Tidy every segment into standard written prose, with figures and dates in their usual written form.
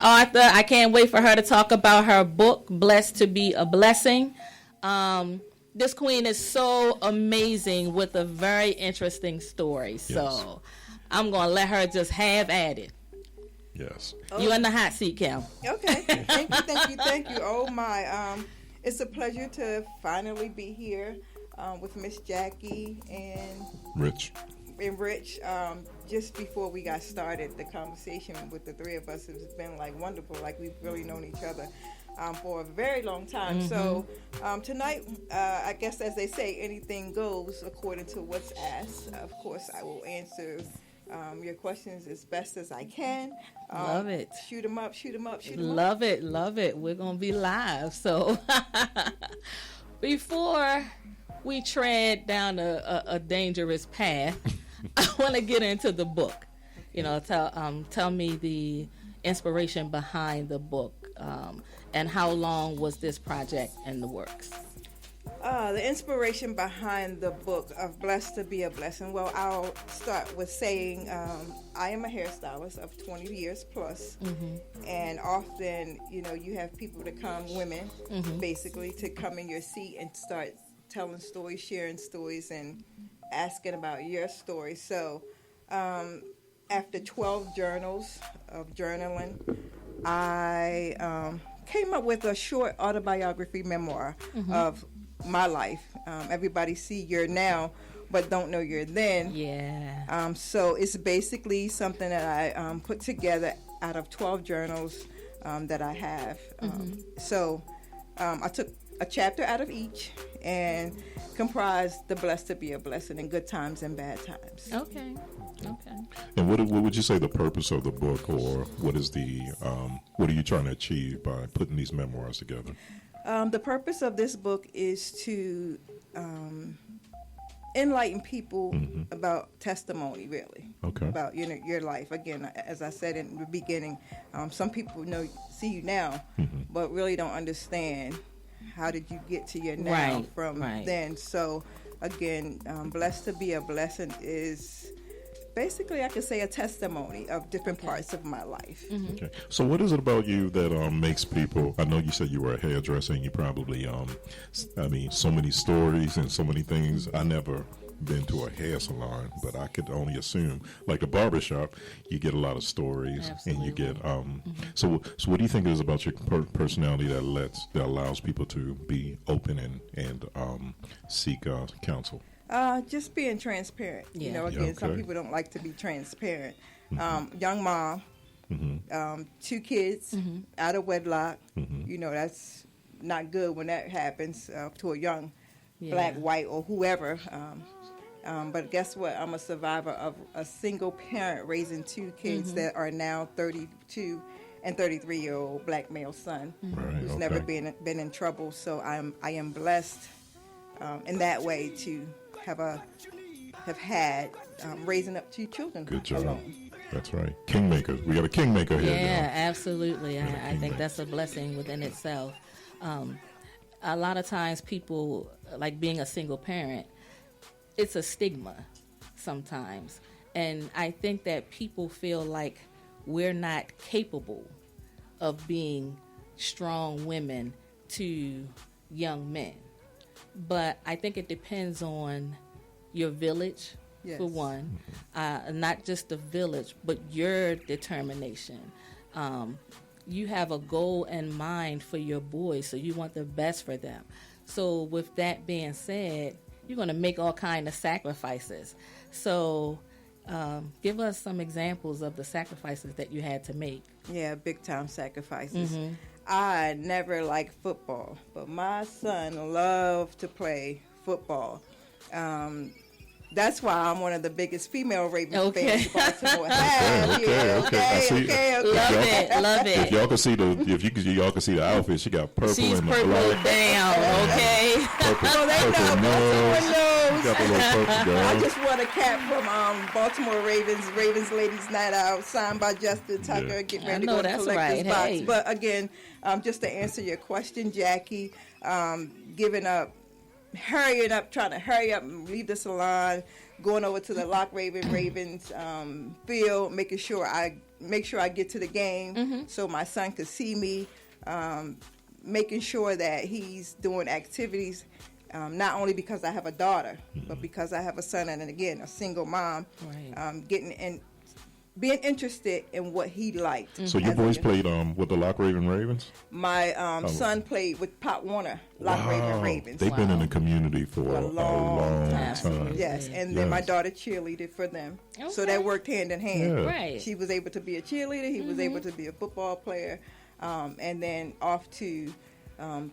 author. I can't wait for her to talk about her book, Blessed to be a Blessing. This queen is so amazing with a very interesting story. Yes. So I'm going to let her just have at it. Yes. You in the hot seat, Kim. Okay. Thank you. Oh, my. It's a pleasure to finally be here with Miss Jackie and Rich. Just before we got started, the conversation with the three of us has been like wonderful. Like we've really known each other for a very long time. Mm-hmm. So tonight, I guess as they say, anything goes according to what's asked. Of course, I will answer your questions as best as I can. Love it. Shoot them up. Love it. We're going to be live. So before we tread down a dangerous path, I want to get into the book. You know, tell me the inspiration behind the book, and how long was this project in the works? The inspiration behind the book of Blessed to be a Blessing. Well, I'll start with saying I am a hairstylist of 20 years plus, and often, you have people that come, women, basically, to come in your seat and start telling stories, sharing stories, and asking about your story. So after 12 journals of journaling, I came up with a short autobiography memoir of my life. Everybody see your now but don't know your then. Yeah. So it's basically something that I put together out of 12 journals that I have. So I took a chapter out of each and comprised the Blessed to be a Blessing in good times and bad times. Okay. And what would you say the purpose of the book, or what is what are you trying to achieve by putting these memoirs together? The purpose of this book is to enlighten people about testimony, really. Okay. About your life. Again, as I said in the beginning, some people see you now, but really don't understand how did you get to your now from then. So again, Blessed to be a Blessing is basically, I could say, a testimony of different parts of my life. Okay. So what is it about you that makes people, I know you said you were a hairdresser and you probably, so many stories and so many things. I never been to a hair salon, but I could only assume, like the barbershop, you get a lot of stories. Absolutely. And you get, so what do you think it is about your personality that allows people to be open and seek counsel? Just being transparent. Yeah. Some people don't like to be transparent. Young mom, 2 kids out of wedlock. That's not good when that happens to a young black, white, or whoever. But guess what? I'm a survivor of a single parent raising 2 kids that are now 32 and 33-year-old black male son who's never been in trouble. So I am blessed in that way to have had raising up 2 children. Good job. Alone. That's right. Kingmaker. We got a kingmaker here. Yeah, absolutely. I think that's a blessing within itself. A lot of times people, like being a single parent, it's a stigma sometimes. And I think that people feel like we're not capable of being strong women to young men. But I think it depends on your village, for one. Not just the village, but your determination. You have a goal in mind for your boys, so you want the best for them. So with that being said, you're going to make all kind of sacrifices. So give us some examples of the sacrifices that you had to make. Yeah, big time sacrifices. I never liked football, but my son loved to play football. That's why I'm one of the biggest female Ravens fans Baltimore has. Okay. Love it. If y'all can see y'all can see the outfit, she got purple. She's and purple black. Down, okay. Well, they know Baltimore knows. Got the little purple girl. I just won a cap from Baltimore Ravens Ladies Night Out, signed by Justin Tucker. Get ready to go to Collector's Box. Hey. But again, just to answer your question, Jackie, trying to hurry up and leave the salon, going over to the Lock Ravens field, making sure I make sure I get to the game so my son could see me, making sure that he's doing activities, not only because I have a daughter, but because I have a son, and again, a single mom, getting in. Being interested in what he liked. So your boys played with the Lock Raven Ravens? My son played with Pop Warner, Lock Raven Ravens. They've been in the community for a long time. Yes, and then my daughter cheerleaded for them. Okay. So that worked hand in hand. Yeah. Right. She was able to be a cheerleader. He was able to be a football player. And then off to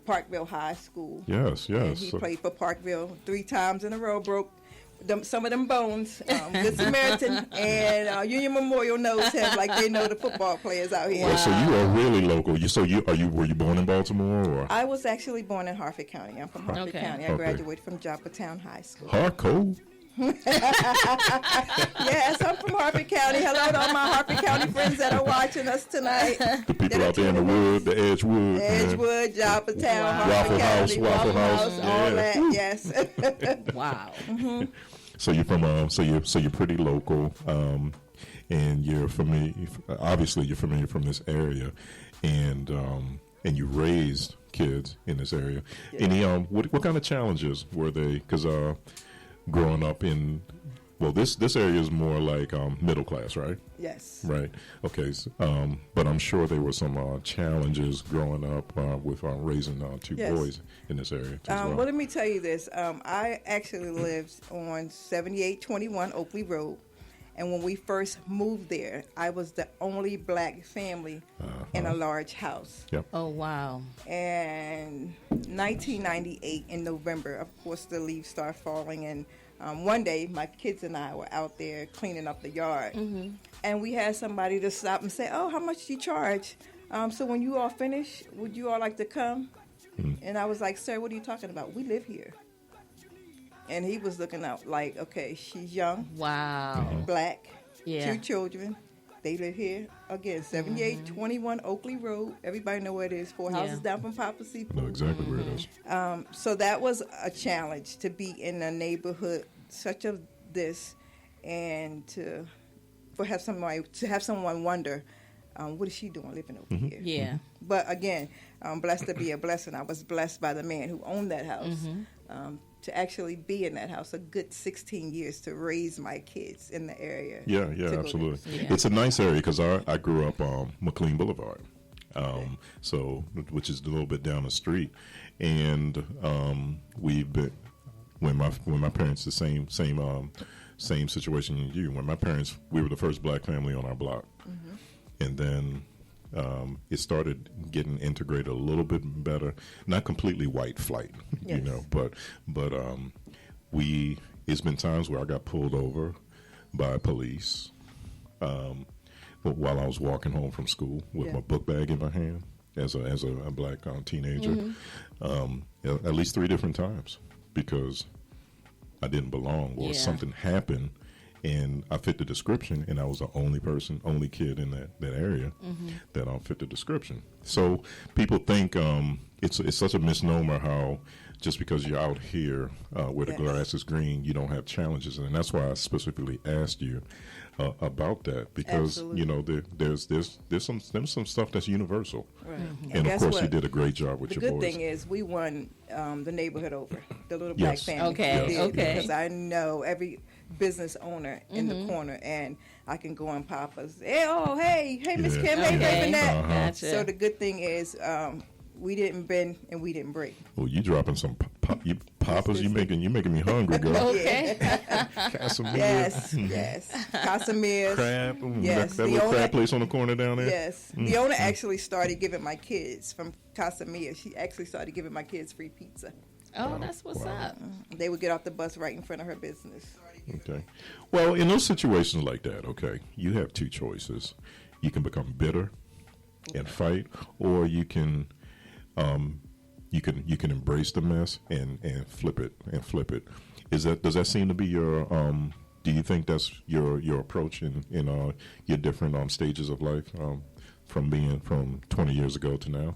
Parkville High School. Yes. And he played for Parkville 3 times in a row, broke some of them bones. Good Samaritan and Union Memorial knows him like they know the football players out here. Wow. So you are really local. Were you born in Baltimore? Or? I was actually born in Harford County. I'm from Harford County. I graduated from Joppatown High School. Hardcore? Yes, I'm from Harford County. Hello to all my Harford County friends that are watching us tonight. The people out there in the wood, the Edgewood. Joppatown, Harford County, Waffle House, all that, yes. Wow. So you're from so you're pretty local, and you're familiar. Obviously, you're familiar from this area, and you raised kids in this area. Yeah. Any what kind of challenges were they? Because growing up in this area is more like middle class, right? Yes. Right. Okay. So, but I'm sure there were some challenges growing up with raising 2 boys in this area as well. Well, let me tell you this. I actually lived on 7821 Oakley Road. And when we first moved there, I was the only black family in a large house. Yep. Oh, wow. And 1998 in November, of course, the leaves start falling. And one day, my kids and I were out there cleaning up the yard. And we had somebody to stop and say, "Oh, how much do you charge? So when you all finish, would you all like to come?" And I was like, "Sir, what are you talking about? We live here." And he was looking out like, okay, she's young. Wow. Black. Yeah. 2 children. They live here. Again, 7821 Oakley Road. Everybody know where it is. 4 houses down from Papa C. I know exactly where it is. So that was a challenge to be in a neighborhood such as this, and to have someone wonder, what is she doing living over here? Yeah. But again, blessed to be a blessing. I was blessed by the man who owned that house. To actually be in that house a good 16 years to raise my kids in the area. Yeah, absolutely. Yeah. It's a nice area because I grew up on McLean Boulevard, so which is a little bit down the street, and we've been when my parents the same situation as you. When my parents, we were the first black family on our block, and then. It started getting integrated a little bit better, not completely white flight, but it's been times where I got pulled over by police while I was walking home from school with my book bag in my hand as a black teenager, at least 3 different times because I didn't belong or something happened. And I fit the description, and I was the only kid in that area that fit the description. So people think it's such a misnomer how just because you're out here where the grass is green, you don't have challenges. And that's why I specifically asked you about that because there's some stuff that's universal. Right. And of course, you did a great job with your boys. The good thing is we won the neighborhood over, the little black family. Okay. Because I know every business owner in the corner, and I can go on Papa's. Hey, Miss Kim, hey, Ravenette. Gotcha. So the good thing is we didn't bend and we didn't break. Well, you dropping some Papas. You making me hungry, girl. Okay. Casimir. Yes. Casimir. Crab. That little crab place on the corner down there. Yes. The owner actually started giving my kids from Casimir. She actually started giving my kids free pizza. Oh, that's what's up. They would get off the bus right in front of her business. Okay. Well, in those situations like that, you have 2 choices. You can become bitter and fight, or you can embrace the mess and flip it. Does that seem to be your do you think that's your approach in your different stages of life from 20 years ago to now?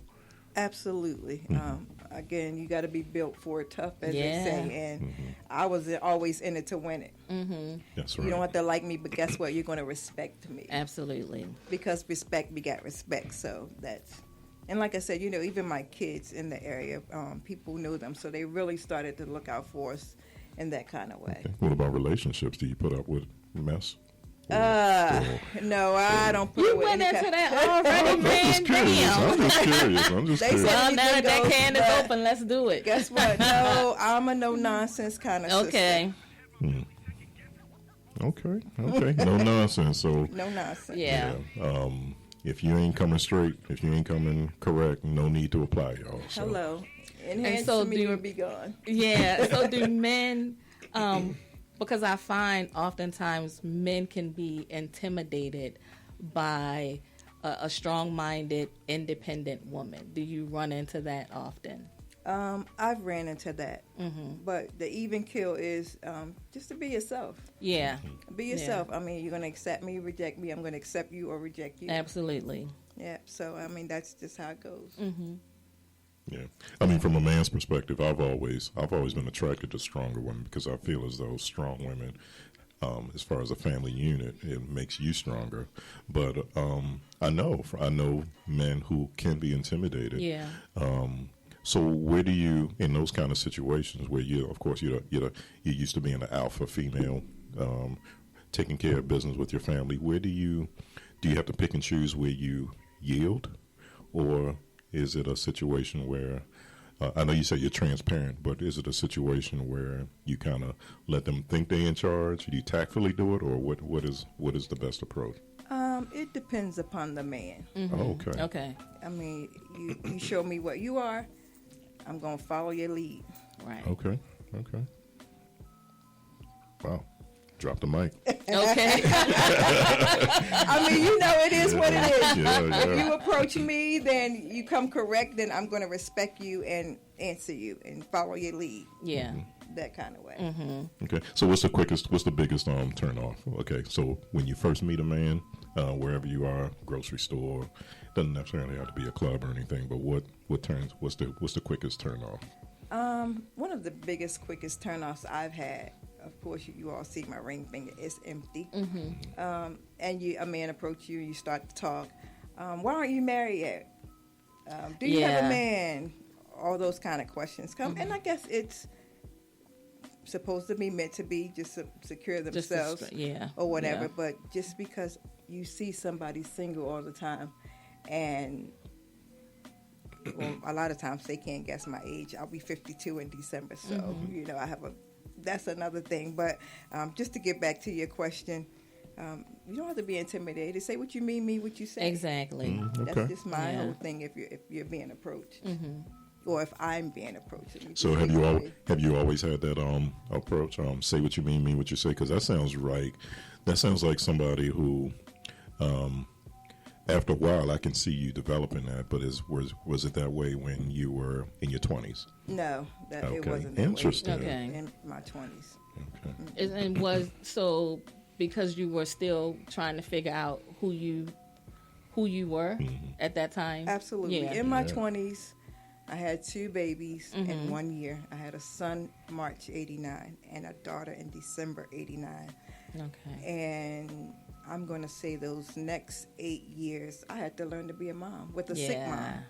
Absolutely. Again, you got to be built for it, tough, as Yeah. they say. And I was always in it to win it. That's right. You don't have to like me, but guess what? You're going to respect me. Absolutely. Because respect begat respect. So that's, and like I said, you know, even my kids in the area, people knew them. So they really started to look out for us in that kind of way. Okay. What about relationships? Do you put up with mess? No, I don't put You it with went any into kind- that already, I'm man. just curious. Damn. I'm just curious. I'm just They curious. said- Well, now that Anything can goes, is but- open, let's do it. Guess what? No, I'm a no nonsense kind of Okay. Okay. No nonsense. So, sister. No nonsense. Yeah. if you ain't coming straight, if you ain't coming correct, no need to apply, y'all. So, Hello. Enhance so to me do- or be gone. Yeah. So do men, because I find oftentimes men can be intimidated by a strong-minded, independent woman. Do you run into that often? I've ran into that. But the even kill is just to be yourself. Yeah. Be yourself. I mean, you're going to accept me, reject me. I'm going to accept you or reject you. Absolutely. Yeah. So, I mean, that's just how it goes. yeah. I mean, from a man's perspective, I've always been attracted to stronger women because I feel as though strong women, as far as a family unit, it makes you stronger. But I know men who can be intimidated. Yeah. So where do you, in those kind of situations where you, of course, you're used to being an alpha female, taking care of business with your family, where do you have to pick and choose where you yield, or is it a situation where, I know you say you're transparent, but is it a situation where you kind of let them think they're in charge? Do you tactfully do it, or what is the best approach? It depends upon the man. Oh, okay. Okay. I mean, you show me what you are, I'm going to follow your lead. Right. Okay. Wow. Drop the mic. Okay. I mean, you know, it is what it is. Yeah. If you approach me, then you come correct, then I'm going to respect you and answer you and follow your lead. Yeah. That kind of way. Okay. So what's the biggest turn off? Okay. So when you first meet a man, wherever you are, grocery store, doesn't necessarily have to be a club or anything, but what's the quickest turn off? One of the biggest, quickest turnoffs I've had, of course, you all see my ring finger is empty. And a man approach you, you start to talk. Why aren't you married yet? Do you have a man? All those kind of questions come, and I guess it's supposed to be meant to be just to secure themselves, or whatever. Yeah. But just because you see somebody single all the time, and a lot of times they can't guess my age. I'll be 52 in December, so you know that's another thing. But just to get back to your question, you don't have to be intimidated. Say what you mean what you say. Exactly. Okay. That's just my whole thing. If you're being approached, or if I'm being approached. So have you always had that approach? Say what you mean what you say, because that sounds right. That sounds like somebody who, after a while, I can see you developing that. But was it that way when you were in your 20s? No, it Okay. wasn't. That Interesting. way Okay. in my 20s. Okay. And was so because you were still trying to figure out who you were at that time? Absolutely. Yeah. In my 20s, I had 2 babies in 1 year. I had a son March 89 and a daughter in December 89. Okay. And I'm going to say those next 8 years, I had to learn to be a mom with a sick mom.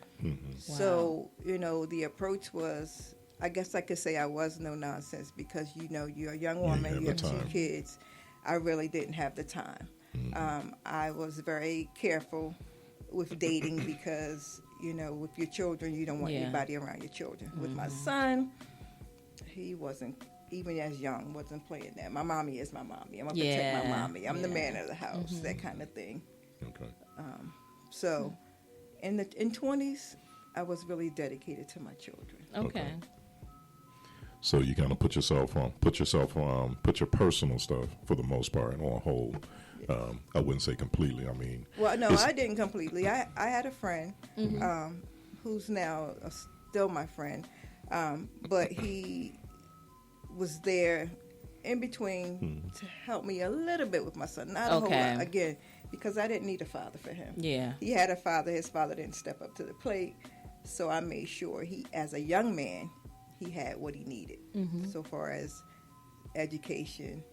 So, the approach was, I guess I could say I was no nonsense because, you're a young woman, you have 2 kids. I really didn't have the time. I was very careful with dating because, with your children, you don't want anybody around your children. With my son, he wasn't, even as young, wasn't playing that. My mommy is my mommy. I'm going to protect my mommy. I'm the man of the house, that kind of thing. Okay. So in 20s, I was really dedicated to my children. Okay. So you kind of put your personal stuff for the most part on hold. I wouldn't say completely. I mean, well, no, I didn't completely. I had a friend who's now still my friend, but he was there in between to help me a little bit with my son. Not a whole lot, again, because I didn't need a father for him. Yeah. He had a father. His father didn't step up to the plate. So I made sure he, as a young man, he had what he needed, so far as education,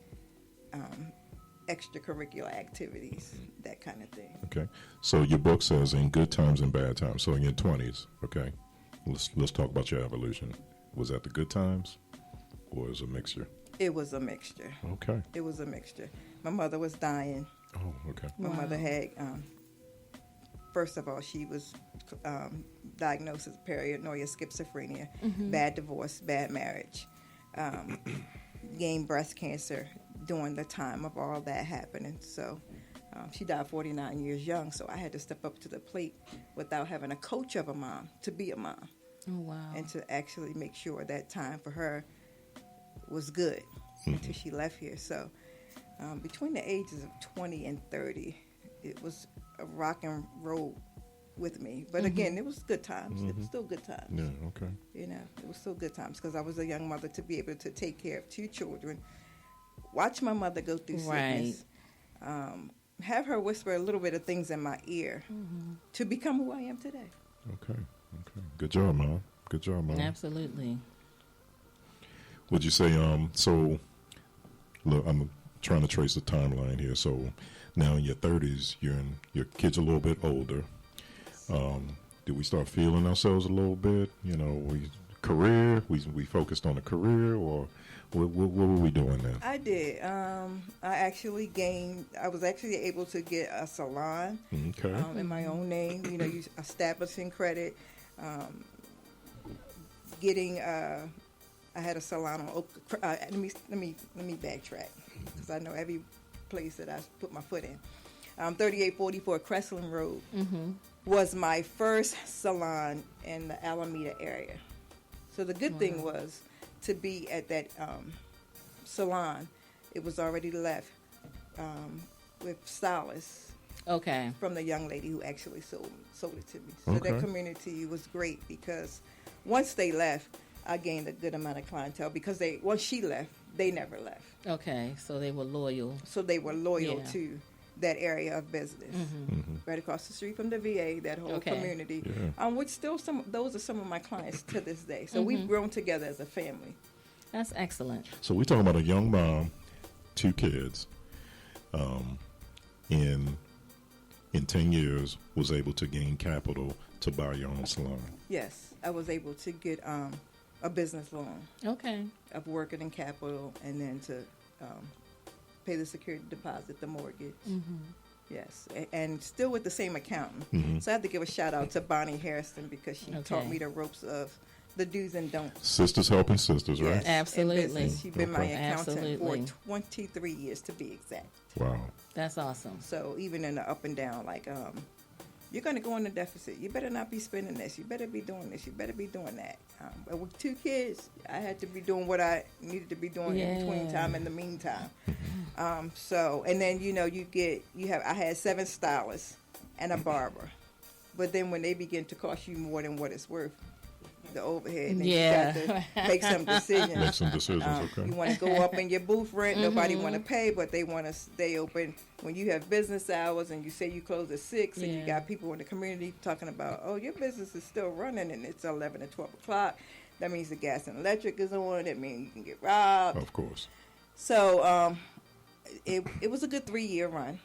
extracurricular activities, that kind of thing. Okay. So your book says in good times and bad times. So in your 20s, okay. Let's talk about your evolution. Was that the good times, or is it a mixture? It was a mixture. Okay. It was a mixture. My mother was dying. Oh, okay. My mother had, first of all, she was diagnosed with paranoia, schizophrenia, bad divorce, bad marriage, gained breast cancer during the time of all that happening. So she died 49 years young, so I had to step up to the plate without having a coach of a mom to be a mom. Oh, wow. And to actually make sure that time for her was good until she left here. So between the ages of 20 and 30, it was a rock and roll with me. But again, it was good times. It was still good times. Yeah, okay. You know, it was still good times because I was a young mother to be able to take care of 2 children, watch my mother go through sickness, have her whisper a little bit of things in my ear to become who I am today. Okay. Good job, Mom. Good job, Mom. Absolutely. Would you say, so, look, I'm trying to trace the timeline here. So now in your 30s, your kids a little bit older. Did we start feeling ourselves a little bit? You know, we focused on a career, or what were we doing then? I did. I was actually able to get a salon in my own name, you know, establishing credit, getting, I had a salon on let me backtrack because I know every place that I put my foot in. 3844 Crestland Road was my first salon in the Alameda area. So the good thing was to be at that salon. It was already left with stylists. Okay. From the young lady who actually sold it to me. So that community was great because once they left, I gained a good amount of clientele because once she left, they never left. Okay, so they were loyal. So they were loyal to that area of business, right across the street from the VA, that whole community, which still those are some of my clients to this day. So we've grown together as a family. That's excellent. So we're talking about a young mom, 2 kids, in 10 years was able to gain capital to buy your own salon. Yes, I was able to get a business loan. Okay. Of working in capital, and then to pay the security deposit, the mortgage. Yes, and still with the same accountant. So I have to give a shout out to Bonnie Harrison because she taught me the ropes of the do's and don'ts. Sisters helping sisters, right? Yes, absolutely. She's been my accountant for 23 years to be exact. Wow. That's awesome. So even in the up and down, like you're going to go in the deficit. You better not be spending this. You better be doing this. You better be doing that. But with 2 kids, I had to be doing what I needed to be doing in between time in the meantime. So, and then, you know, I had 7 stylists and a barber. But then when they begin to cost you more than what it's worth, the overhead, then you got to make some decisions. Make some decisions, okay. You want to go up in your booth rent. Nobody want to pay, but they want to stay open. When you have business hours and you say you close at 6 and you got people in the community talking about, oh, your business is still running and it's 11 or 12 o'clock. That means the gas and electric is on. That means you can get robbed. Of course. So it was a good 3-year run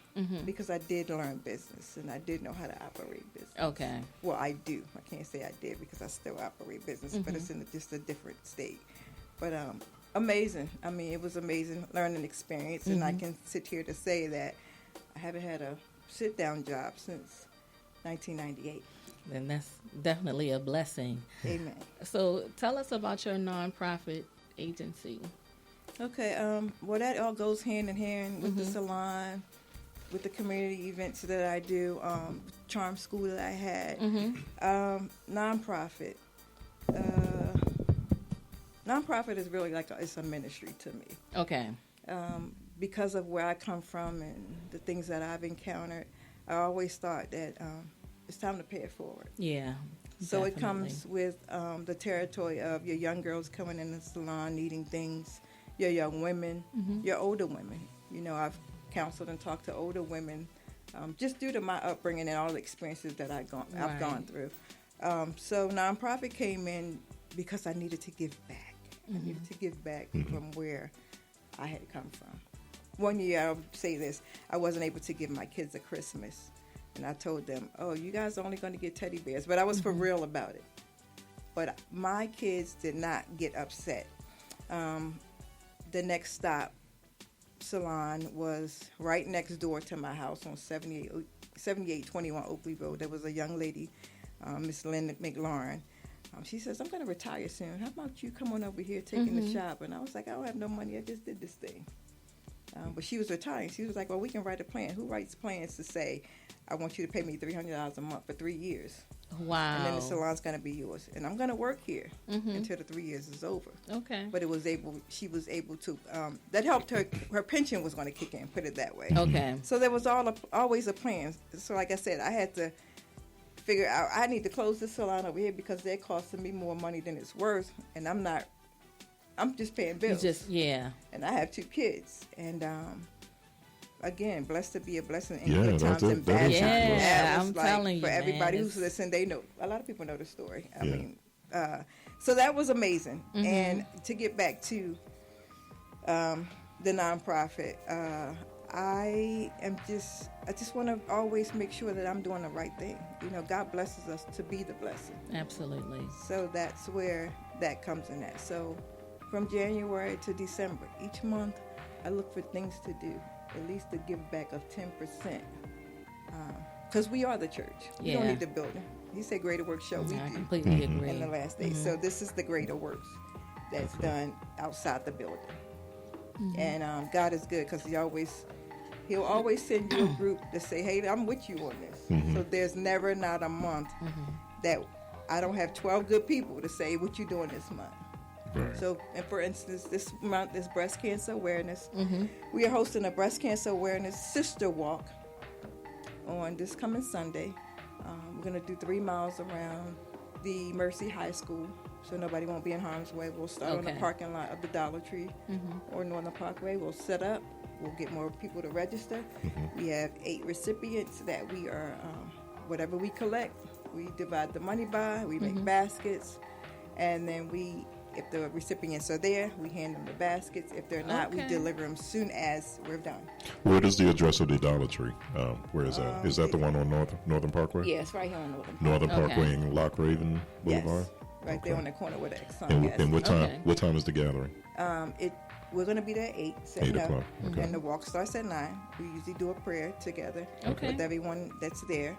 because I did learn business and I did know how to operate business. Okay. Well, I do. I can't say I did because I still operate business, but it's in just a different state. But amazing. I mean, it was amazing learning experience, and I can sit here to say that I haven't had a sit-down job since 1998. Then that's definitely a blessing. Amen. So tell us about your nonprofit agency. Okay, well, that all goes hand in hand with the salon, with the community events that I do, charm school that I had, nonprofit. Nonprofit is really it's a ministry to me. Okay. Because of where I come from and the things that I've encountered, I always thought that it's time to pay it forward. Yeah. So definitely. it comes with the territory of your young girls coming in the salon needing things, your young women, your older women. You know, I've counseled and talked to older women just due to my upbringing and all the experiences that I've gone through. So nonprofit came in because I needed to give back. I needed to give back from where I had come from. One year, I'll say this, I wasn't able to give my kids a Christmas. And I told them, oh, you guys are only going to get teddy bears. But I was for real about it. But my kids did not get upset. The next stop salon was right next door to my house on 7821 Oakley Road. There was a young lady, Miss Lynn McLaurin. She says, I'm going to retire soon. How about you come on over here taking the shop? And I was like, I don't have no money. I just did this thing. But she was retiring. She was like, well, we can write a plan. Who writes plans to say, I want you to pay me $300 a month for 3 years? Wow. And then the salon's going to be yours. And I'm going to work here until the 3 years is over. Okay. But she was able to, that helped her. Her pension was going to kick in, put it that way. Okay. So there was always a plan. So like I said, I had to figure out, I need to close this salon over here because they're costing me more money than it's worth. And I'm just paying bills. And I have 2 kids. And again, blessed to be a blessing in good times and bad times. Yeah, I'm like, telling you, for everybody who's listening, they know. A lot of people know the story. I mean, so that was amazing. And to get back to the nonprofit, I just want to always make sure that I'm doing the right thing. You know, God blesses us to be the blessing. Absolutely. So that's where that comes in at. So from January to December, each month, I look for things to do, at least a give back of 10%. Because we are the church. We don't need the building. He said greater works shall we do. I completely agree. In the last days. So this is the greater works that's done outside the building. And God is good because He'll always send you a group to say, hey, I'm with you on this. So there's never not a month that I don't have 12 good people to say, what you doing this month? Right. So, and for instance, this month is Breast Cancer Awareness. We are hosting a Breast Cancer Awareness Sister Walk on this coming Sunday. We're going to do 3 miles around the Mercy High School, so nobody won't be in harm's way. We'll start on the parking lot of the Dollar Tree or Northern Parkway. We'll set up. We'll get more people to register. We have 8 recipients that we are, whatever we collect, we divide the money by, we make baskets, and then if the recipients are there, we hand them the baskets. If they're not, we deliver them soon as we're done. Where is the address of the Dollar Tree? Where is that? Is that the one on Northern Parkway? Yeah, it's right here on Northern Parkway. Northern Parkway and Lock Raven Boulevard? Yes, right there on the corner with the Exxon. And what time? What time is the gathering? We're going to be there at 8. 8 o'clock. Okay. And the walk starts at 9. We usually do a prayer together with everyone that's there.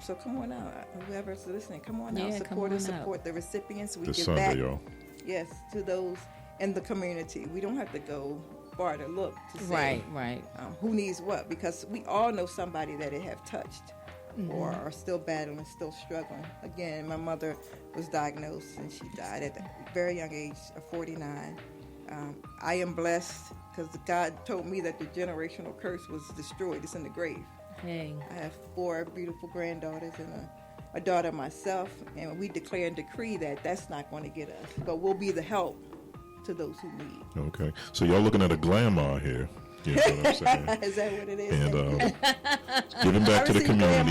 So come on out. Whoever's listening, come on out. Support the recipients. We this give Sunday, back, y'all. Yes, to those in the community. We don't have to go far to look to say who needs what, because we all know somebody that it have touched or are still battling, still struggling. Again, my mother was diagnosed and she died at a very young age of 49. I am blessed because God told me that the generational curse was destroyed. It's in the grave. Hey. I have 4 beautiful granddaughters and a daughter myself, and we declare and decree that that's not going to get us, but we'll be the help to those who need. Okay, so y'all looking at a glamour here. You know what I'm saying? Is that what it is? And giving back to the community,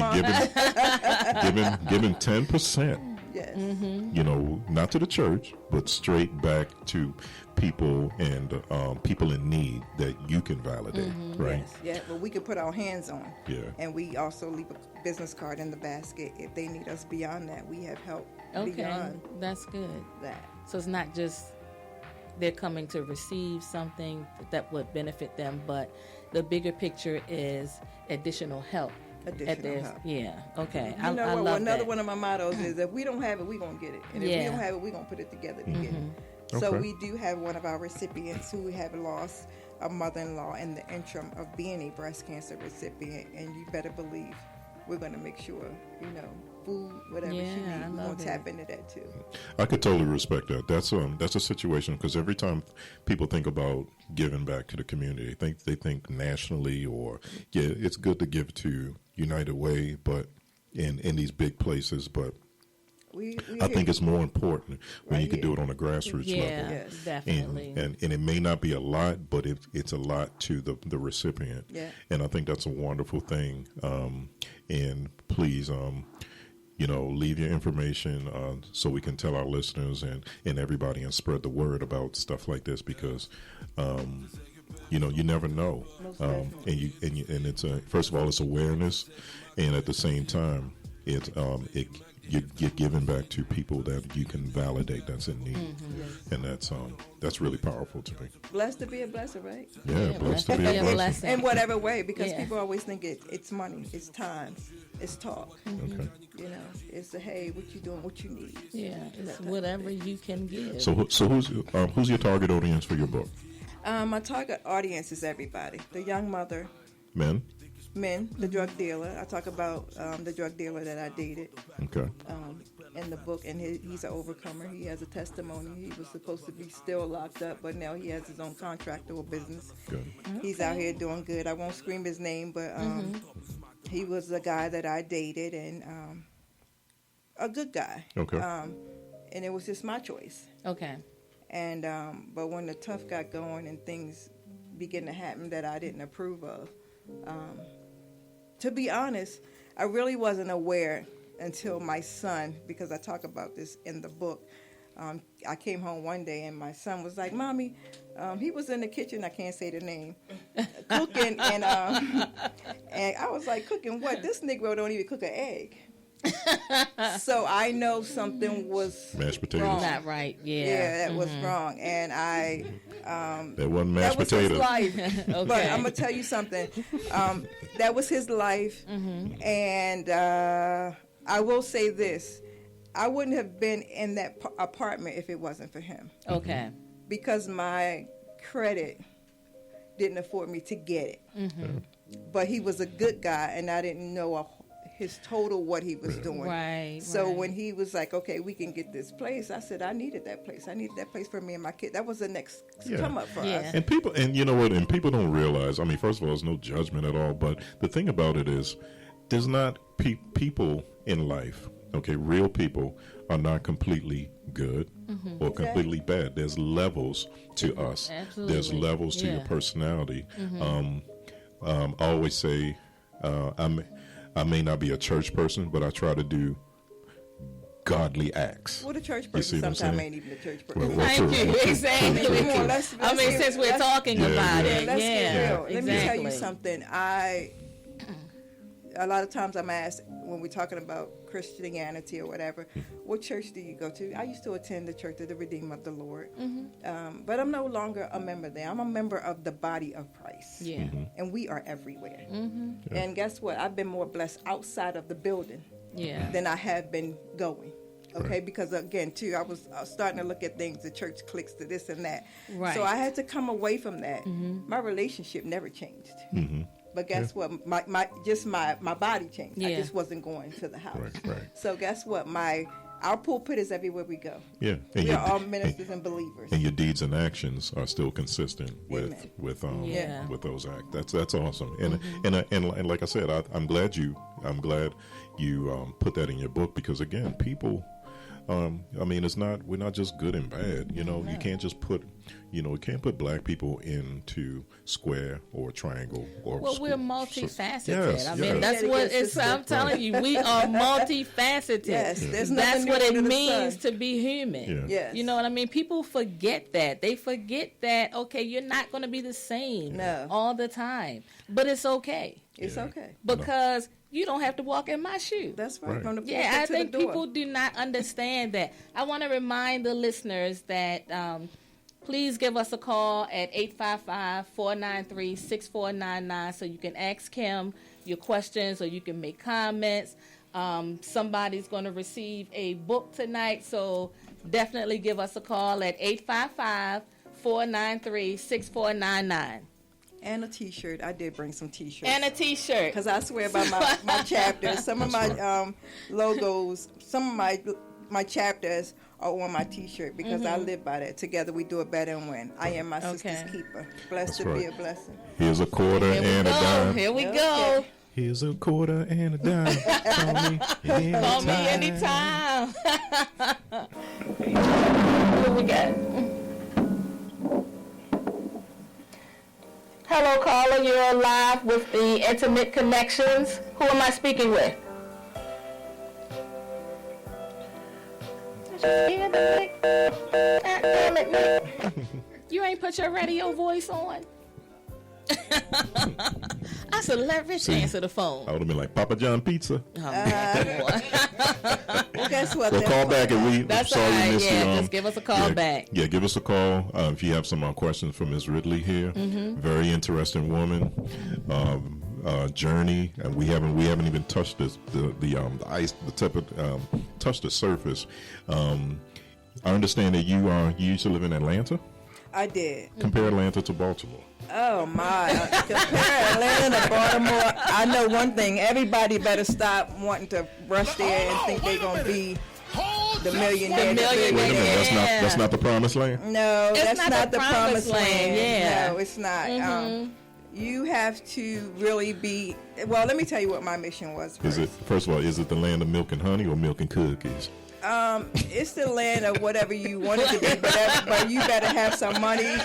giving 10%. Yes. You know, not to the church, but straight back to people and people in need that you can validate, right? Yes. Yeah, but we can put our hands on. Yeah. And we also leave a business card in the basket. If they need us beyond that, we have help beyond that's good. that. So it's not just they're coming to receive something that would benefit them, but the bigger picture is additional help. Help. Yeah, okay. You know I what? love Another that. one of my mottos is, if we don't have it, we're going to get it. And if we don't have it, we're going to put it together to get it. So we do have one of our recipients who have lost a mother-in-law in the interim of being a breast cancer recipient, and you better believe we're going to make sure, food, whatever she needs, we're going to tap into that too. I could totally respect that. That's a situation, because every time people think about giving back to the community, they think nationally, or it's good to give to United Way, but in these big places, but I think it's more important when you can do it on a grassroots level. Yes, definitely. And it may not be a lot, but it's a lot to the recipient. Yeah. And I think that's a wonderful thing. And please, leave your information so we can tell our listeners and everybody and spread the word about stuff like this because, you never know. And it's first of all, it's awareness, and at the same time, you're giving back to people that you can validate that's in need, and that's really powerful to me. Blessed to be a blessing, right? Yeah, blessed to be a blessing. In whatever way, because people always think it's money, it's time, it's talk. Okay. It's hey, what you doing, what you need. Yeah, it's whatever you can give. So who's your target audience for your book? My target audience is everybody. The young mother. Men, the drug dealer. I talk about the drug dealer that I dated. Okay. In the book, and he's an overcomer. He has a testimony. He was supposed to be still locked up, but now he has his own contractor or business. Good. He's out here doing good. I won't scream his name, but he was a guy that I dated, and a good guy. Okay. And it was just my choice. Okay. And but when the tough got going and things began to happen that I didn't approve of, to be honest, I really wasn't aware until my son, because I talk about this in the book. I came home one day and my son was like, "Mommy," he was in the kitchen, I can't say the name, cooking, and I was like, "Cooking what? This Negro don't even cook an egg." So I know something was mashed potatoes. wrong. Not right. Yeah. Yeah, that was wrong, and that wasn't mashed that was potatoes. his life. Okay. But I'm gonna tell you something. That was his life, and I will say this: I wouldn't have been in that apartment if it wasn't for him. Okay. Because my credit didn't afford me to get it. But he was a good guy, and I didn't know his total what he was doing. Right. So when he was like, "Okay, we can get this place," I said, "I needed that place. I needed that place for me and my kid." That was the next come up for us. And people, and you know what? And people don't realize. I mean, first of all, there's no judgment at all. But the thing about it is, there's not people in life. Okay, real people are not completely good or completely bad. There's levels to us. Absolutely. There's levels to your personality. I always say, I may not be a church person, but I try to do godly acts. Well, the church person sometimes ain't even a church person. Well, Thank you. true. Exactly. Let's I mean, since we're talking about it, let's get real. exactly. Let me tell you something. A lot of times I'm asked when we're talking about Christianity or whatever, what church do you go to? I used to attend the Church of the Redeemer of the Lord, but I'm no longer a member there. I'm a member of the body of Christ, and we are everywhere. And guess what? I've been more blessed outside of the building than I have been going. Okay, because again, too, I was starting to look at things, the church cliques to this and that. Right. So I had to come away from that. My relationship never changed. But guess what? My body changed. I just wasn't going to the house. Right. So guess what? Our pulpit is everywhere we go. Yeah. We are all ministers and believers. And your deeds and actions are still consistent with those acts. That's awesome. And like I said, I'm glad you put that in your book, because again, people. I mean, we're not just good and bad. You can't just put black people into square or triangle or. Well, we're multifaceted. Yes, I mean, that's what it's. I'm telling you, we are multifaceted. Yes, there's that's nothing what new it under the means sun. to be human. Yeah. Yes. You know what I mean? People forget that. They forget that. Okay, you're not going to be the same all the time, but it's okay. It's okay. Because you don't have to walk in my shoe. That's right. From the pulpit I to think the door. people do not understand that. I want to remind the listeners that please give us a call at 855-493-6499 so you can ask Kim your questions or you can make comments. Somebody's going to receive a book tonight, so definitely give us a call at 855-493-6499. And a T-shirt. I did bring some T-shirts. And a T-shirt. Because I swear by my chapters, some of my logos, some of my chapters are on my T-shirt because I live by that. Together we do it better and win. I am my sister's keeper. Blessed to be a blessing. Here's a quarter and a dime. Here we go. Here's a quarter and a dime. Call me anytime. What we got? Hello, caller. You're live with the Intimate Connections. Who am I speaking with? Yeah, Nick. God damn it, Nick. You ain't put your radio voice on. I said, let Rich answer the phone. I would have been like, Papa John Pizza. Oh, man, come on. Well, guess what? Well, call back and we. That's sorry all we right. missed Yeah, you. just give us a call back. Yeah, give us a call if you have some questions for Ms. Ridley here. Very interesting woman. Journey, and we haven't even touched the ice, the tip of touched the surface. I understand that you used to live in Atlanta. I did. Compare Atlanta to Baltimore. Oh my! Compare Atlanta to Baltimore. I know one thing: everybody better stop wanting to rush there and think they're gonna be the millionaire. Wait a minute, that's not the promised land. No, It's that's not the promised land. Yeah. No, it's not. You have to really be. Well, let me tell you what my mission was. First of all, is it the land of milk and honey or milk and cookies? It's the land of whatever you want it to be, but you better have some money.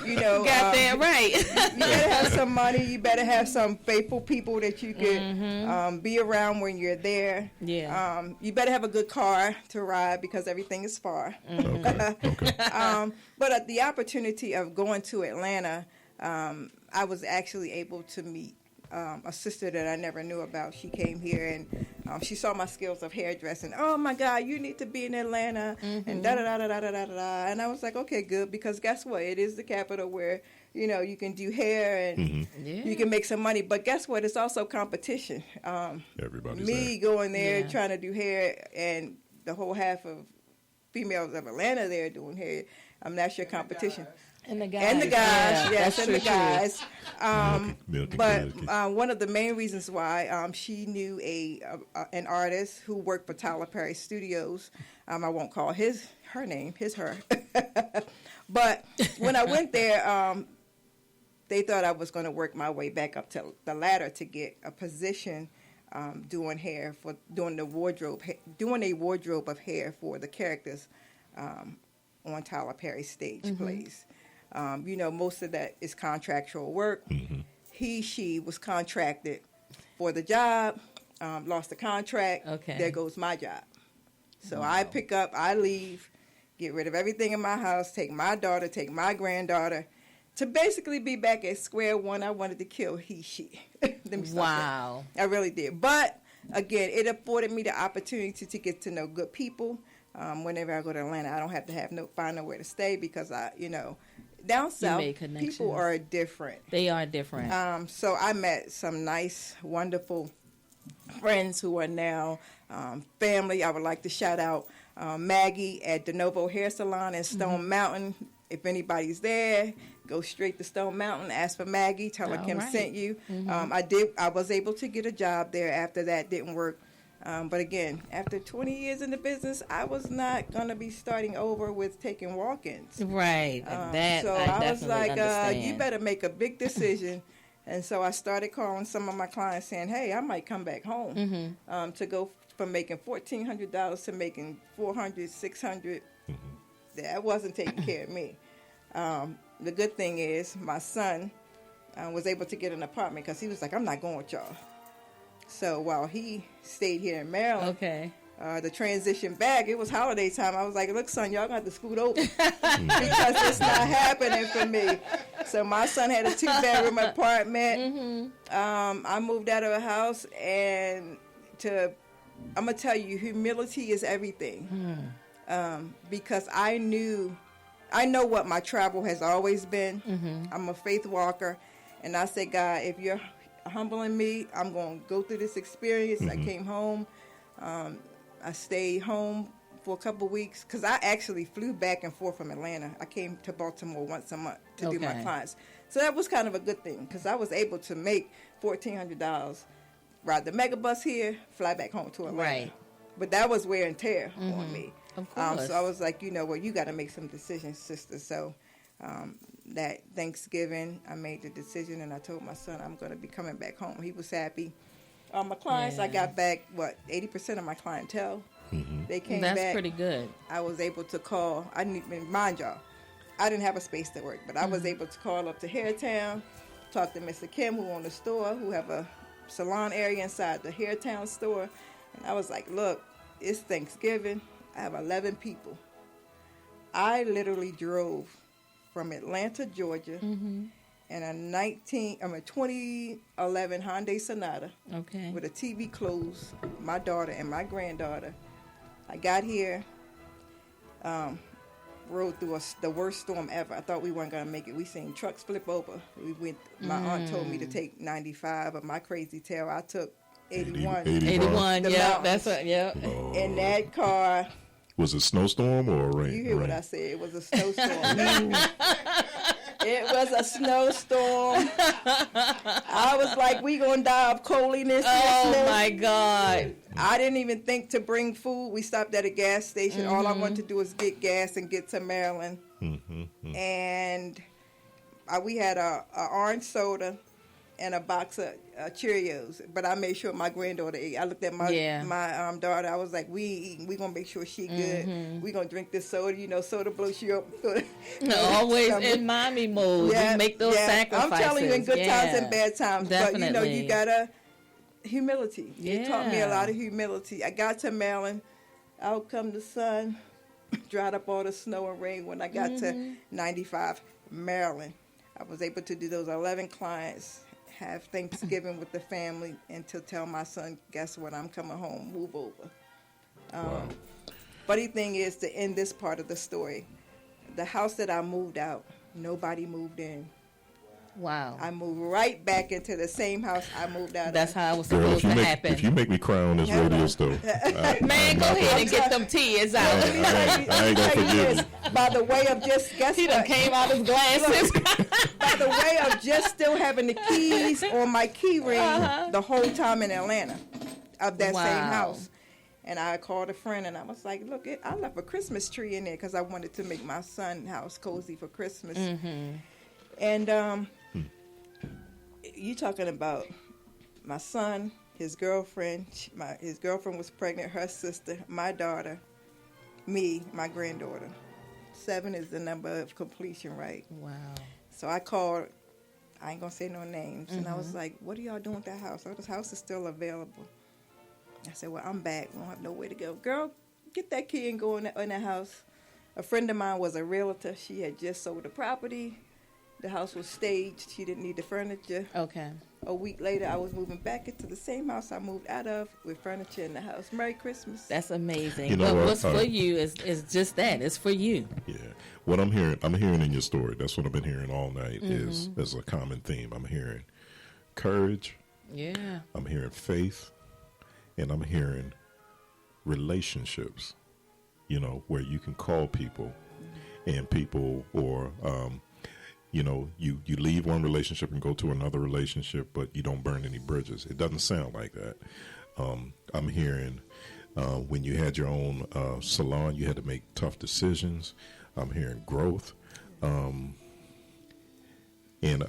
You know, Got that right. you better have some money. You better have some faithful people that you could be around when you're there. Yeah. You better have a good car to ride because everything is far. Okay. But the opportunity of going to Atlanta, I was actually able to meet a sister that I never knew about. She came here and she saw my skills of hairdressing. Oh my God, you need to be in Atlanta and da da da da da da da da. And I was like, okay, good, because guess what? It is the capital where you can do hair and you can make some money. But guess what? It's also competition. Everybody's Me there. going there trying to do hair and the whole half of females of Atlanta there doing hair. That's your competition. And the guys. Yes, and the guys. Milk But cookies. one of the main reasons why she knew an artist who worked for Tyler Perry Studios. I won't call her name, her. But when I went there, they thought I was going to work my way back up to the ladder to get a position doing hair doing a wardrobe of hair for the characters on Tyler Perry's stage plays. Most of that is contractual work. She was contracted for the job, lost the contract. Okay. There goes my job. So I leave, get rid of everything in my house, take my daughter, take my granddaughter, to basically be back at square one. I wanted to kill she. Wow. I really did. But, again, it afforded me the opportunity to get to know good people. Whenever I go to Atlanta, I don't have to find nowhere to stay because down south, people are different. They are different. So I met some nice, wonderful friends who are now family. I would like to shout out Maggie at De Novo Hair Salon in Stone Mountain. If anybody's there, go straight to Stone Mountain, ask for Maggie, tell her Kim sent you. I was able to get a job there after that didn't work. But again, after 20 years in the business, I was not going to be starting over with taking walk-ins. Right. So I was like, you better make a big decision. And so I started calling some of my clients saying, hey, I might come back home to go from making $1,400 to making $400, $600. That wasn't taking care of me. The good thing is my son was able to get an apartment because he was like, I'm not going with y'all. So while he stayed here in Maryland, the transition back, it was holiday time. I was like, look, son, y'all got to scoot over because it's not happening for me. So my son had a 2-bedroom apartment. I moved out of a house, and I'm going to tell you, humility is everything. Because I know what my travel has always been. I'm a faith walker. And I said, God, if you're humbling me, I'm going to go through this experience. I came home. I stayed home for a couple weeks because I actually flew back and forth from Atlanta. I came to Baltimore once a month to do my clients. So that was kind of a good thing because I was able to make $1,400, ride the megabus here, fly back home to Atlanta. Right. But that was wear and tear on me. Of course. So I was like, you got to make some decisions, sister. So that Thanksgiving, I made the decision, and I told my son I'm going to be coming back home. He was happy. My clients, I got back, 80% of my clientele. They came back. That's pretty good. I was able to call. Mind y'all, I didn't have a space to work, but I was able to call up to Hairtown, talk to Mr. Kim, who owned the store, who have a salon area inside the Hairtown store. And I was like, look, it's Thanksgiving. I have 11 people. I literally drove from Atlanta, Georgia, in a 2011 Hyundai Sonata with a TV closed, my daughter and my granddaughter. I got here, rode through the worst storm ever. I thought we weren't going to make it. We seen trucks flip over. My aunt told me to take 95, but my crazy tail, I took 81. 81, yeah, that's what, yeah. In that car. Was it a snowstorm or rain? You hear what I said? It was a snowstorm. It was a snowstorm. I was like, we gonna die of coldness. Oh my God. I didn't even think to bring food. We stopped at a gas station. All I wanted to do was get gas and get to Maryland. And we had a orange soda and a box of Cheerios, but I made sure my granddaughter ate. I looked at my daughter. I was like, we eating. We gonna make sure she good. We gonna drink this soda. You know, soda blows you up. Always in mommy mode. Yeah, we make those sacrifices. I'm telling you, in good times and bad times. Definitely. But you know, you gotta humility. Yeah. It taught me a lot of humility. I got to Maryland. Out come the sun, dried up all the snow and rain. When I got to 95 Maryland, I was able to do those 11 clients. Have Thanksgiving with the family, and to tell my son, guess what, I'm coming home, move over. Funny thing is, to end this part of the story, the house that I moved out, nobody moved in. Wow. I moved right back into the same house I moved out That's of. how it was supposed to happen. If you make me cry on this radio stove, Man, go ahead and get them tears out. I ain't gonna forgive you. By the way of just, guess He done what? came out his glasses. By the way of just still having the keys on my key ring the whole time in Atlanta of that same house. And I called a friend and I was like, look, I left a Christmas tree in there because I wanted to make my son's house cozy for Christmas. And you talking about my son, his girlfriend. His girlfriend was pregnant, her sister, my daughter, me, my granddaughter. 7 is the number of completion, right? Wow. So I called, I ain't gonna say no names, and I was like, what are y'all doing with that house? Oh, this house is still available. I said, well, I'm back. We don't have nowhere to go. Girl, get that key and go in that house. A friend of mine was a realtor. She had just sold the property. The house was staged. She didn't need the furniture. Okay. A week later, I was moving back into the same house I moved out of with furniture in the house. Merry Christmas. That's amazing. You know but what? what's for you is just that. It's for you. Yeah. What I'm hearing in your story, that's what I've been hearing all night, is a common theme. I'm hearing courage. Yeah. I'm hearing faith. And I'm hearing relationships, you know, where you can call people and people, or, you know, you leave one relationship and go to another relationship, but you don't burn any bridges. It doesn't sound like that. I'm hearing when you had your own salon, you had to make tough decisions. I'm hearing growth. And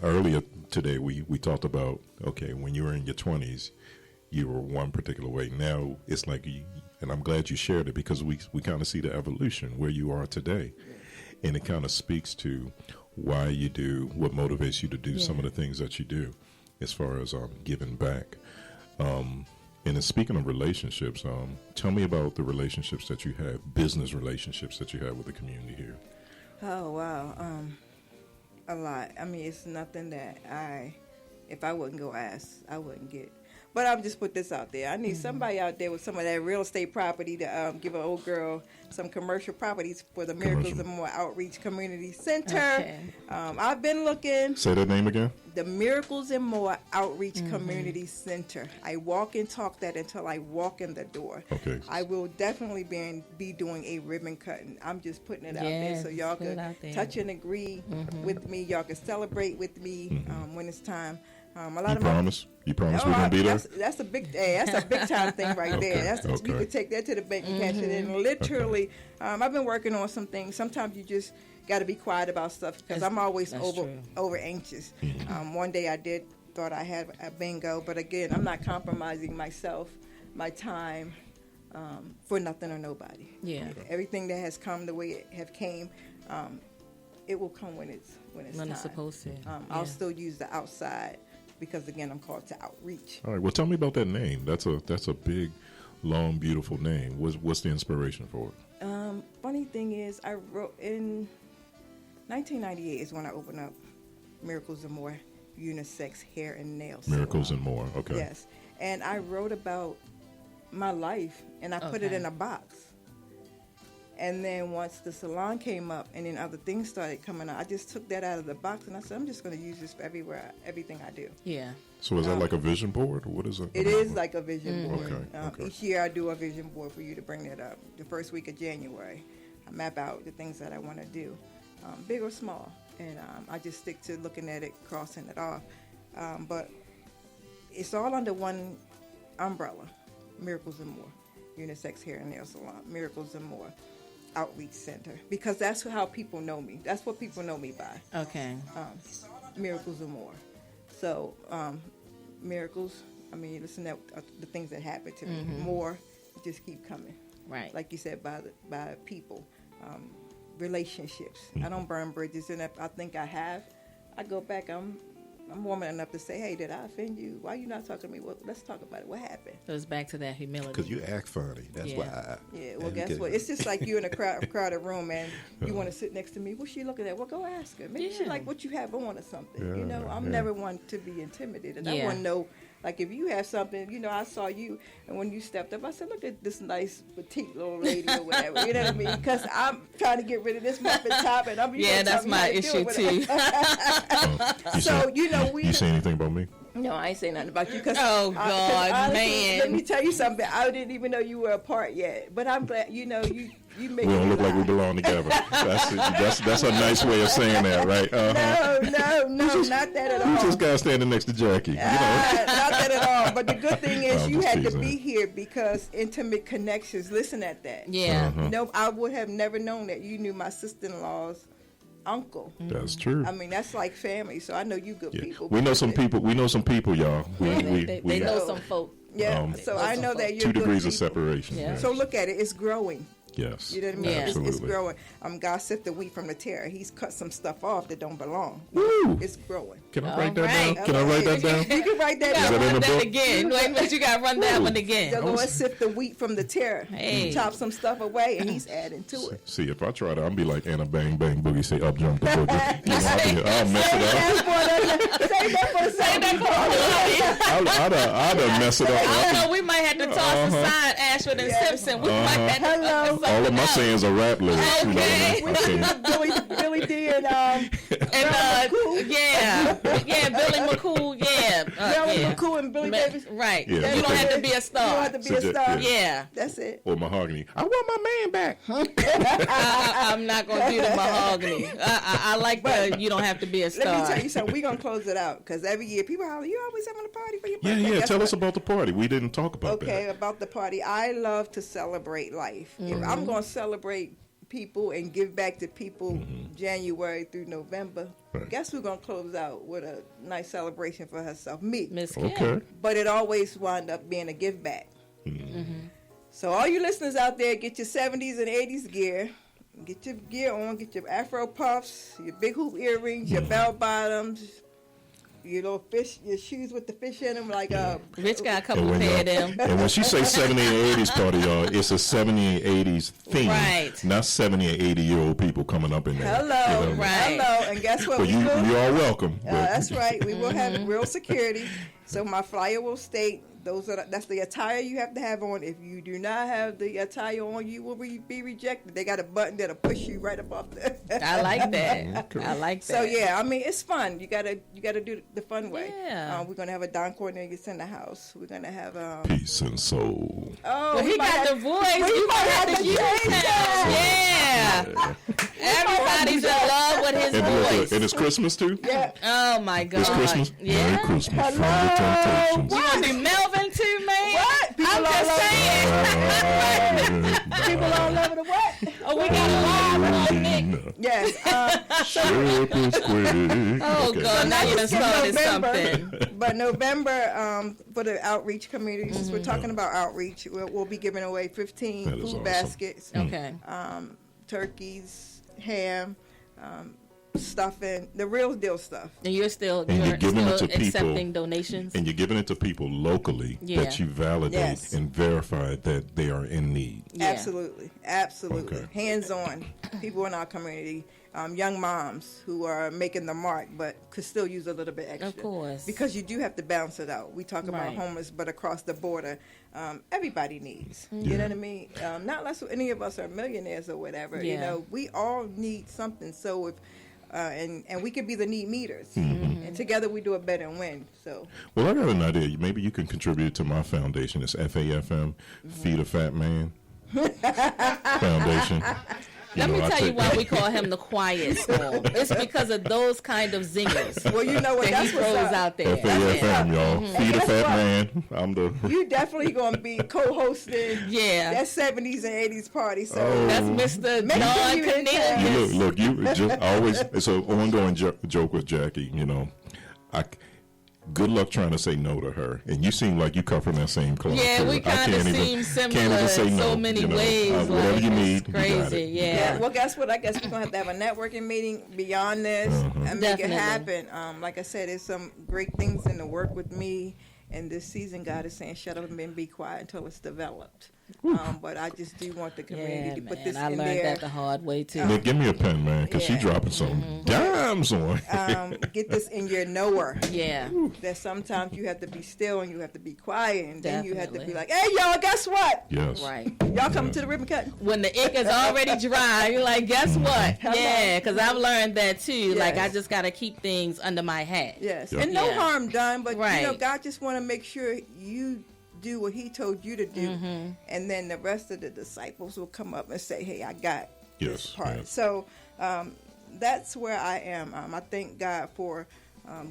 earlier today, we talked about, okay, when you were in your 20s, you were one particular way. Now it's like, and I'm glad you shared it, because we kind of see the evolution where you are today. And it kind of speaks to why you do, what motivates you to do some of the things that you do as far as giving back. And then speaking of relationships, tell me about the relationships that you have, business relationships that you have with the community here. Oh, wow. A lot. I mean, it's nothing that if I wouldn't go ask, I wouldn't get. But I'll just put this out there. I need somebody out there with some of that real estate property to give an old girl some commercial properties for the Miracles and More Outreach Community Center. Okay. I've been looking. Say that name again. The Miracles and More Outreach Community Center. I walk and talk that until I walk in the door. Okay. I will definitely be doing a ribbon cutting. I'm just putting it out there so y'all can touch and agree with me. Y'all can celebrate with me when it's time. You promise we're gonna be there? That's a big time thing right there. You could take that to the bank and cash it in. Literally, I've been working on some things. Sometimes you just got to be quiet about stuff because I'm always over anxious. One day I thought I had a bingo, but again, I'm not compromising myself, my time, for nothing or nobody. Yeah. Everything that has come the way it have came, it will come when it's time. It's supposed to. I'll still use the outside, because again, I'm called to outreach. All right. Well, tell me about that name. That's a big long, beautiful name. What's the inspiration for it? Funny thing is, I wrote in 1998 is when I opened up Miracles and More unisex hair and nail salon. Miracles and More. Okay. Yes, and I wrote about my life, and I put it in a box. And then once the salon came up, and then other things started coming out, I just took that out of the box, and I said, I'm just going to use this for everything I do. Yeah. So is that like a vision board, or what is it? It is like a vision board. Okay. Each year I do a vision board for you to bring that up. The first week of January, I map out the things that I want to do, big or small, and I just stick to looking at it, crossing it off. But it's all under one umbrella, Miracles and More, unisex hair and nail salon, Miracles and More Outreach Center, because that's how people know me. That's what people know me by. Okay. Miracles and More. So, miracles, I mean, listen to the things that happen to me. More just keep coming. Right. Like you said, by people, relationships. I don't burn bridges, and if I think I have, I go back. I'm woman enough to say, hey, did I offend you? Why are you not talking to me? Well, let's talk about it. What happened? It goes back to that humility. Because you act funny. That's why. Yeah, well, guess what? It's just like you in a crowded room and you want to sit next to me. What's she looking at? Well, go ask her. Maybe she like what you have on or something. You know, I'm never one to be intimidated. I want to know, like, if you have something, you know, I saw you, and when you stepped up, I said, look at this nice, petite little lady or whatever. You know what I mean? Because I'm trying to get rid of this muffin top, and I'm that's my issue, too. So, you know, You say anything about me? No, I ain't saying nothing about you. Oh, God, honestly, man. Let me tell you something. I didn't even know you were apart yet. But I'm glad, you know, you make We don't look like we belong together. That's a nice way of saying that, right? No, not that at all. Who's this guy standing next to Jackie? Not that at all. But the good thing is I'm you just had to teasing. be here because Intimate Connections. Listen at that. Yeah. No, I would have never known that you knew my sister-in-law's uncle. That's true. I mean, that's like family. So I know you good people. We know some people. We know some people, y'all. They know some folk. Yeah. So I know that you're 2 good degrees of people. separation. Yeah. Yes. So look at it. It's growing. Yes. You know what I mean? Yeah. It's Absolutely. growing. God sift the wheat from the tare. He's cut some stuff off that don't belong. Woo! It's growing. Can I All write that right. down? Can I write that down? You can write that You Is gotta that in down. run the that book? again. Wait a minute, you gotta run that one The again. Lord sift the wheat from the tare. Hey. He chopped some stuff away, and He's adding to it. See, if I try to, I'll be like Anna Bang Bang Boogie, say up jump the boogie. You know, I'll mess it Say that for a Say that second. for a up. I'd have messed it I don't up. know. We might have to toss aside Ashford and Simpson. We might have to Hello. look at All of something my else. sayings are rap lyrics. You know Okay. what I mean? I can't. Billy D and And Billy McCool, Billy McCool and Billy Davis. Right. Yeah. You don't have to be a You don't star. have to be So a just- star. Yeah. That's it. Or Mahogany. I want my man back. I'm not gonna do the mahogany. I like the you don't have to be a star. Let me tell you something. We're going to close it out because every year people holler, you always having a party for your Yeah, birthday. yeah. Guess Tell what? us about the party. We didn't talk about Okay, that. about the party. I love to celebrate life. If I'm going to celebrate people and give back to people January through November, Right. guess who's going to close out with a nice celebration for herself? Me. Miss Kim. Okay. But it always wound up being a give back. So all you listeners out there, get your 70s and 80s gear. Get your gear on. Get your Afro puffs, your big hoop earrings, your bell bottoms, your little fish, your shoes with the fish in them, like Rich got a couple And when, pair of y'all- them. and when she say 70 and 80s party, y'all, it's a 70 and 80s theme. Right. Not 70 and 80-year-old people coming up in there. hello, You know what I mean? Right. hello, and guess what? But we you will. are welcome. But- That's right. We will have real security. So my flyer will state that's the attire you have to have on. If you do not have the attire on, you will be rejected. They got a button that'll push you right up off the. I like that. Okay. I like that. So yeah, I mean it's fun. You gotta do the fun way. Yeah. We're gonna have a Don Cornelius in the house. We're gonna have Peace and soul. oh Well, he we might got the have- voice. You might might have have to to use change that. Yeah. Everybody's in love with his And look, voice. and it's Christmas too? Yeah. Oh my God. It's Christmas? Yeah. Merry Christmas from Hello? the Temptations. You want to do Melvin too, man? What? People I'm all just saying. People all over the what? Oh, we got a live on Nick. Yes. Shepherd's Queen. Oh Okay. God, now you done started something. But November, for the outreach community, since we're talking about outreach, we'll be giving away 15 That is food awesome. baskets, Okay. turkeys, ham, stuff in, the real deal stuff. And you're still giving it to accepting people, donations? And you're giving it to people locally that you validate and verify that they are in need. Yeah. Absolutely. Okay. Hands-on people in our community, young moms who are making the mark but could still use a little bit extra. Of course. Because you do have to balance it out. We talk about Right. homeless, but across the border, everybody needs. Mm-hmm. You know what I mean? Not unless any of us are millionaires or whatever. Yeah. You know, we all need something. So if and we could be the need meters, Mm-hmm. and together we do it better and win. So, Well, I got an idea. Maybe you can contribute to my foundation. It's FAFM, Feed a Fat Man Foundation. Let me I tell you take- why we call him the quiet storm. It's because of those kind of zingers well, you know what? that he That's what's throws up. out there. FAFM, y'all. Feed a Guess Fat what? Man. I'm the. You definitely gonna be co-hosting Yeah. that 70s and 80s party. So Oh. That's Mr. Make sure Don you in town. Cornelius. Look, you just always. It's an ongoing joke with Jackie. You know, good luck trying to say no to her, and you seem like you come from that same club. Yeah, too. we I kind of can't seem even similar say in no, so many you know. ways. Whatever like, you it's need, you got crazy. it. Yeah. well, guess what? I guess we're gonna have to have a networking meeting beyond this and make it Definitely. happen. Like I said, there's some great things in the work with me. And this season, God is saying, "Shut up and be quiet until it's developed." But I just do want the community Yeah, to put man. this I in learned there. that the hard way too. Nick, give me a pen, man, because she Yeah. dropping some dimes on. Get this in your knower. Yeah. That sometimes you have to be still and you have to be quiet, and then you have to Definitely. be like, "Hey, y'all, guess what? Yes. Right. Y'all coming to the ribbon cutting?" When the ink is already dry, you're like, guess what? Hello. Yeah, because I've learned that too. Like, I Yes. just got to keep things under my hat. Yes, Yeah. and no Yeah. harm done, but Right. you know, God just want to make sure you do what He told you to do, and then the rest of the disciples will come up and say, "Hey, I got this Yes, part." yes. So that's where I am. I thank God for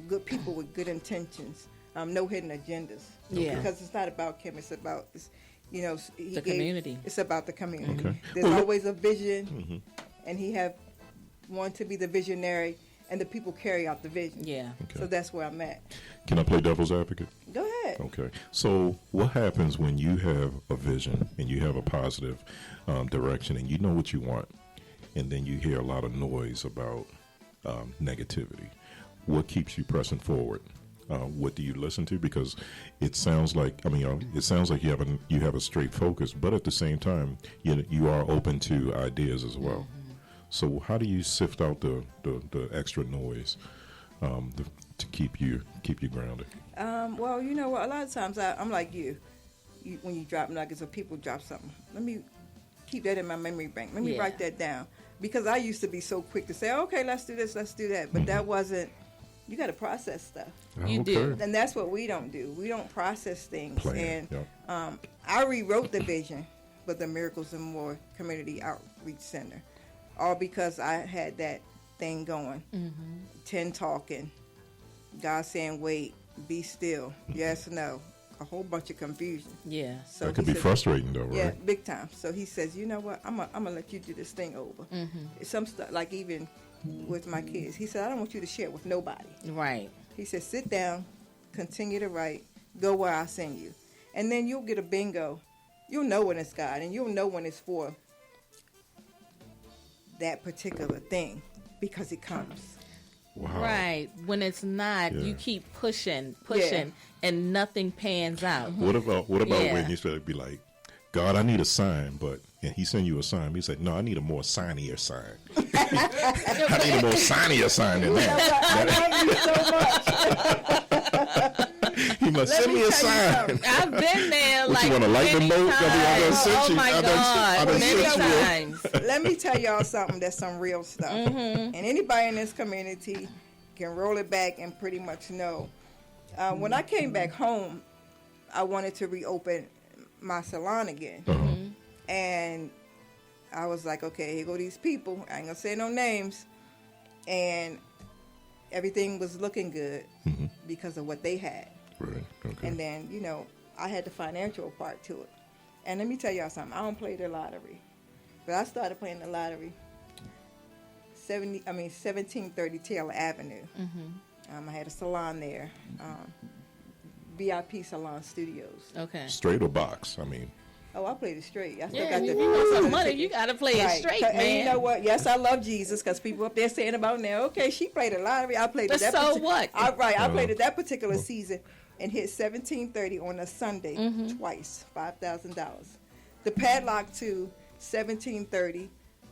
good people with good intentions, no hidden agendas. Yeah. Because it's not about Kim; it's about The community. It's about the community. Okay. There's Well, always a vision, and He have wanted to be the visionary, and the people carry out the vision. Yeah. Okay. So that's where I'm at. Can I play devil's advocate? Go ahead. Okay. So what happens when you have a vision and you have a positive direction and you know what you want, and then you hear a lot of noise about negativity? What keeps you pressing forward? What do you listen to? Because it sounds like it sounds like you have a straight focus, but at the same time, you are open to ideas as well. So how do you sift out the extra noise to keep you grounded? Well, you know what? A lot of times I'm like you. When you drop nuggets or people drop something, let me keep that in my memory bank. Let me Yeah. write that down. Because I used to be so quick to say, okay, let's do this, let's do that. But that wasn't, you got to process stuff. You do. And that's what we don't do. We don't process things. Plan, And I rewrote the vision for the Miracles and More Community Outreach Center. All because I had that thing going. 10 talking. God saying, wait, be still. Yes, no. A whole bunch of confusion. Yeah. That So he could be said- frustrating, though, right? Yeah, big time. So he says, you know what? I'm gonna let you do this thing over. Some stuff, like even with my kids, he said, I don't want you to share it with nobody. Right. He said, sit down, continue to write, go where I send you, and then you'll get a bingo. You'll know when it's God, and you'll know when it's for that particular thing because it comes. Wow. Right. When it's not, Yeah. you keep pushing, and nothing pans out. What about Yeah. when you should be like, God, I need a sign, and he send you a sign. He said, no, I need a more signier sign. I need a more signier sign than that. I love you so much. He must Let send me me a tell you sign. something. I've been there What, like you want a lightning many bolt? I mean, I done times. sent Oh you- my I God, done many sent you. times. Let me tell y'all something that's some real stuff. And anybody in this community can roll it back and pretty much know. When I came back home, I wanted to reopen my salon again. And I was like, okay, here go these people. I ain't going to say no names. And everything was looking good because of what they had. Right. Okay. And then, I had the financial part to it. And let me tell y'all something. I don't play the lottery. But I started playing the lottery 1730 Taylor Avenue. I had a salon there. VIP Salon Studios. Okay. Straight or box? I mean, Oh, I played it straight. I still Yeah, got you the want some money, you got to play it Right. straight, And man. you know what? Yes, I love Jesus, because people up there saying about now, okay, she played a lottery. I played But it that so what? I played it that particular season and hit 1730 on a Sunday twice, $5,000. The padlock to 1730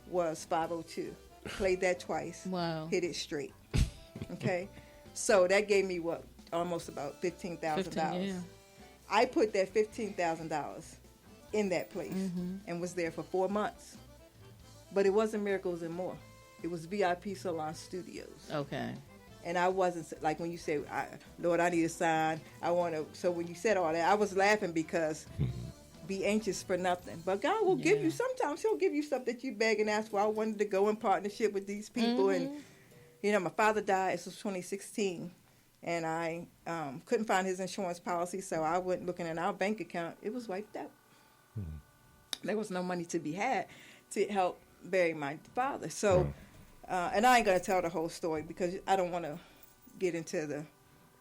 was 502. Played that twice. Wow. Hit it straight. Okay, so that gave me what, almost about $15,000. Yeah. I put that $15,000 in that place and was there for 4 months. But it wasn't Miracles and More. It was VIP Salon Studios. Okay. And I wasn't, like when you say, Lord, I need a sign. I want to. So when you said all that, I was laughing because be anxious for nothing. But God will give you, sometimes he'll give you stuff that you beg and ask for. I wanted to go in partnership with these people. And, you know, my father died. It was 2016. And I couldn't find his insurance policy, so I went looking in our bank account. It was wiped out. There was no money to be had to help bury my father. So, and I ain't going to tell the whole story because I don't want to get into the...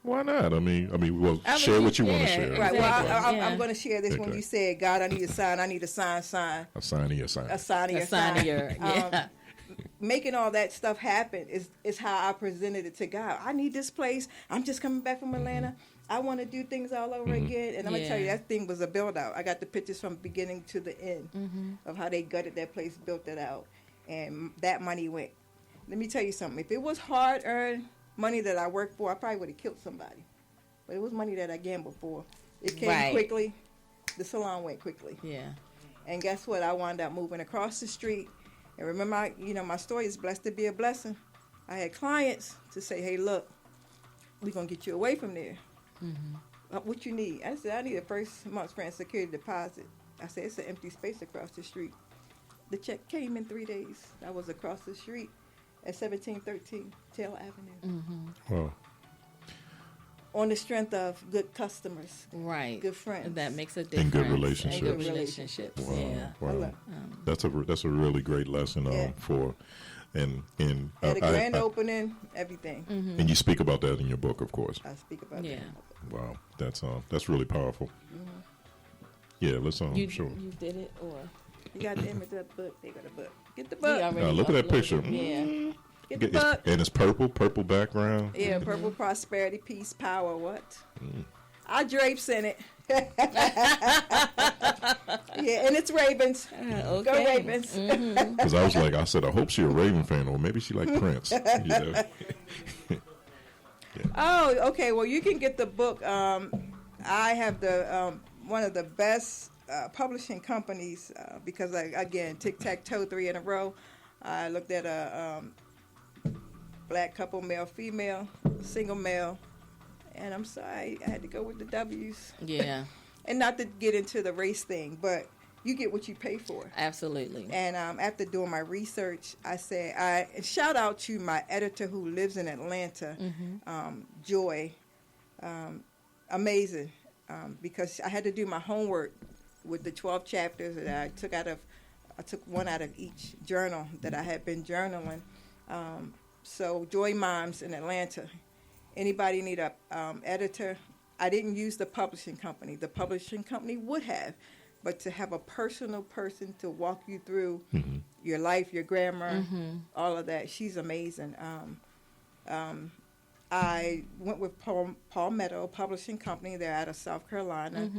Why not? I mean, well, share what you want to share. Right. Exactly. Well, I'm going to share this. Okay. When you said, God, I need a sign. I need a sign. A sign of your sign. A sign of your A sign of your, making all that stuff happen is how I presented it to God. I need this place. I'm just coming back from Atlanta. I want to do things all over again. And I'm going to tell you, that thing was a build out. I got the pictures from beginning to the end of how they gutted that place, built it out. And that money went. Let me tell you something. If it was hard earned money that I worked for, I probably would have killed somebody. But it was money that I gambled for. It came quickly. The salon went quickly. Yeah. And guess what? I wound up moving across the street. And remember, my story is blessed to be a blessing. I had clients to say, hey, look, we're going to get you away from there. What you need? I said, I need a first month's rent security deposit. I said, it's an empty space across the street. The check came in 3 days. I was across the street at 1713 Taylor Avenue. Wow. On the strength of good customers. Right. Good friends. That makes a difference. And good relationships. And good relationships. Wow. Yeah. Wow. That's a really great lesson for and at a grand opening, everything. and you speak about that in your book, of course. I speak about that. Wow, that's really powerful. Yeah, let's You sure. You did it, or You got the image of the book. They got the book. Get the book. Look at that picture. Yeah. Get the book. And it's purple background. Yeah, purple prosperity, peace, power. What? Our drapes in it. Yeah, and it's Ravens. Okay. Go Ravens. Because I said, I hope she's a Raven fan, or maybe she like Prince. Yeah. Oh, okay. Well, you can get the book. I have the one of the best publishing companies because again, tic-tac-toe 3 in a row. I looked at a black couple, male, female, single male, and I'm sorry, I had to go with the W's. Yeah. And not to get into the race thing, but you get what you pay for. Absolutely. And after doing my research, I said, shout out to my editor who lives in Atlanta, Joy. Amazing. Because I had to do my homework with the 12 chapters that I took one out of each journal that I had been journaling. So Joy Moms in Atlanta. Anybody need a editor? I didn't use the publishing company. The publishing company would have. But to have a personal person to walk you through your life, your grammar, all of that, she's amazing. I went with Palmetto Publishing Company. They're out of South Carolina.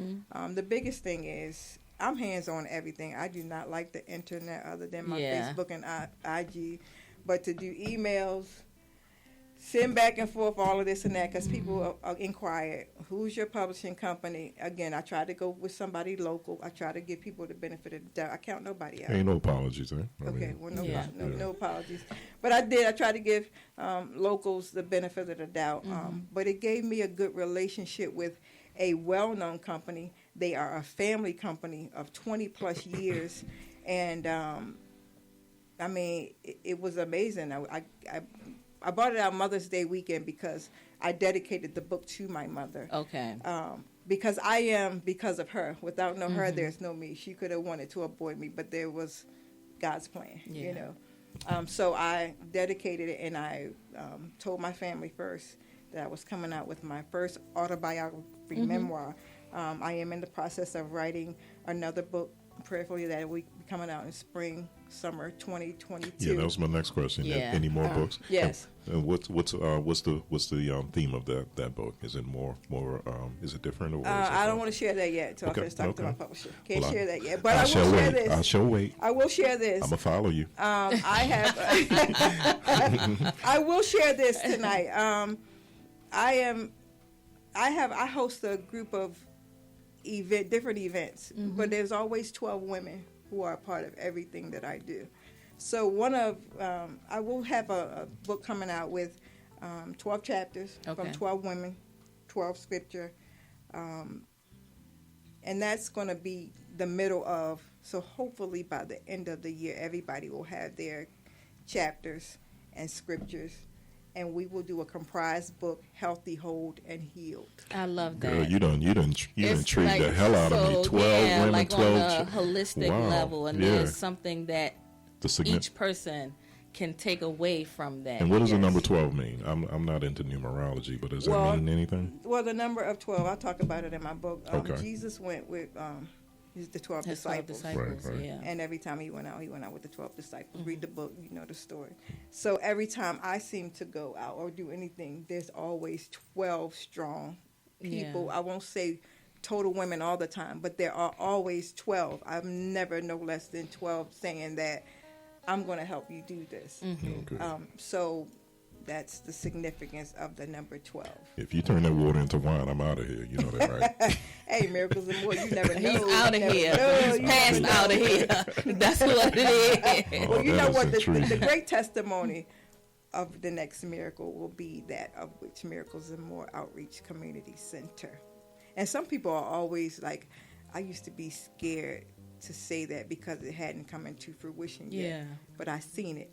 The biggest thing is I'm hands-on everything. I do not like the internet other than my Facebook and IG. But to do emails, send back and forth all of this and that, because people inquire, who's your publishing company? Again, I try to go with somebody local. I try to give people the benefit of the doubt. I count nobody out. Ain't no apologies, eh? No apologies. But I try to give locals the benefit of the doubt. But it gave me a good relationship with a well-known company. They are a family company of 20-plus years. And, I mean, it was amazing. I brought it out Mother's Day weekend because I dedicated the book to my mother. Okay. Because I am because of her. Without her, there's no me. She could have wanted to avoid me, but there was God's plan, you know. So I dedicated it, and I told my family first that I was coming out with my first autobiography memoir. I am in the process of writing another book, prayerfully that will be coming out in spring, summer 2022. Yeah, that was my next question. Yeah. Any more books? Yes. And what's the theme of that book? Is it more is it different or? I don't want to share that yet until Okay, I finish talking to my okay. publisher. Can't Well, share that yet, but I I will shall share wait. this. I shall wait. I will share this. I'm gonna follow you. I have. I will share this tonight. I host a group of different events, but there's always 12 women who are a part of everything that I do. So I will have a book coming out with 12 chapters from 12 women, 12 scripture, and that's going to be the middle of. So hopefully by the end of the year, everybody will have their chapters and scriptures, and we will do a comprised book, Healthy, Hold, and Healed. I love that. Girl, you done It's treat like, the hell out of me. 12 women, like 12 on a holistic Wow. level, and Yeah. there's something that The each person can take away from that. And what does the Yes. number 12 mean? I'm not into numerology, but does that mean anything? Well, the number of 12, I talk about it in my book. Okay. Jesus went with the 12 His 12 disciples. disciples, Right. yeah. And every time he went out with the 12 disciples. Read the book, you know the story. So every time I seem to go out or do anything, there's always 12 strong people. Yeah. I won't say total women all the time, but there are always 12. I'm never no less than 12 saying that I'm going to help you do this. Okay. So that's the significance of the number 12. If you turn that water into wine, I'm out of here. You know that, right? Hey, miracles and more. You never know. He's out of You never here. know. He's You passed never out of know. here. That's what it is. Well, you that know is what? The intriguing. great testimony of the next miracle will be that of which Miracles and More Outreach Community Center. And some people are always like, I used to be scared to say that because it hadn't come into fruition yet. Yeah. But I seen it,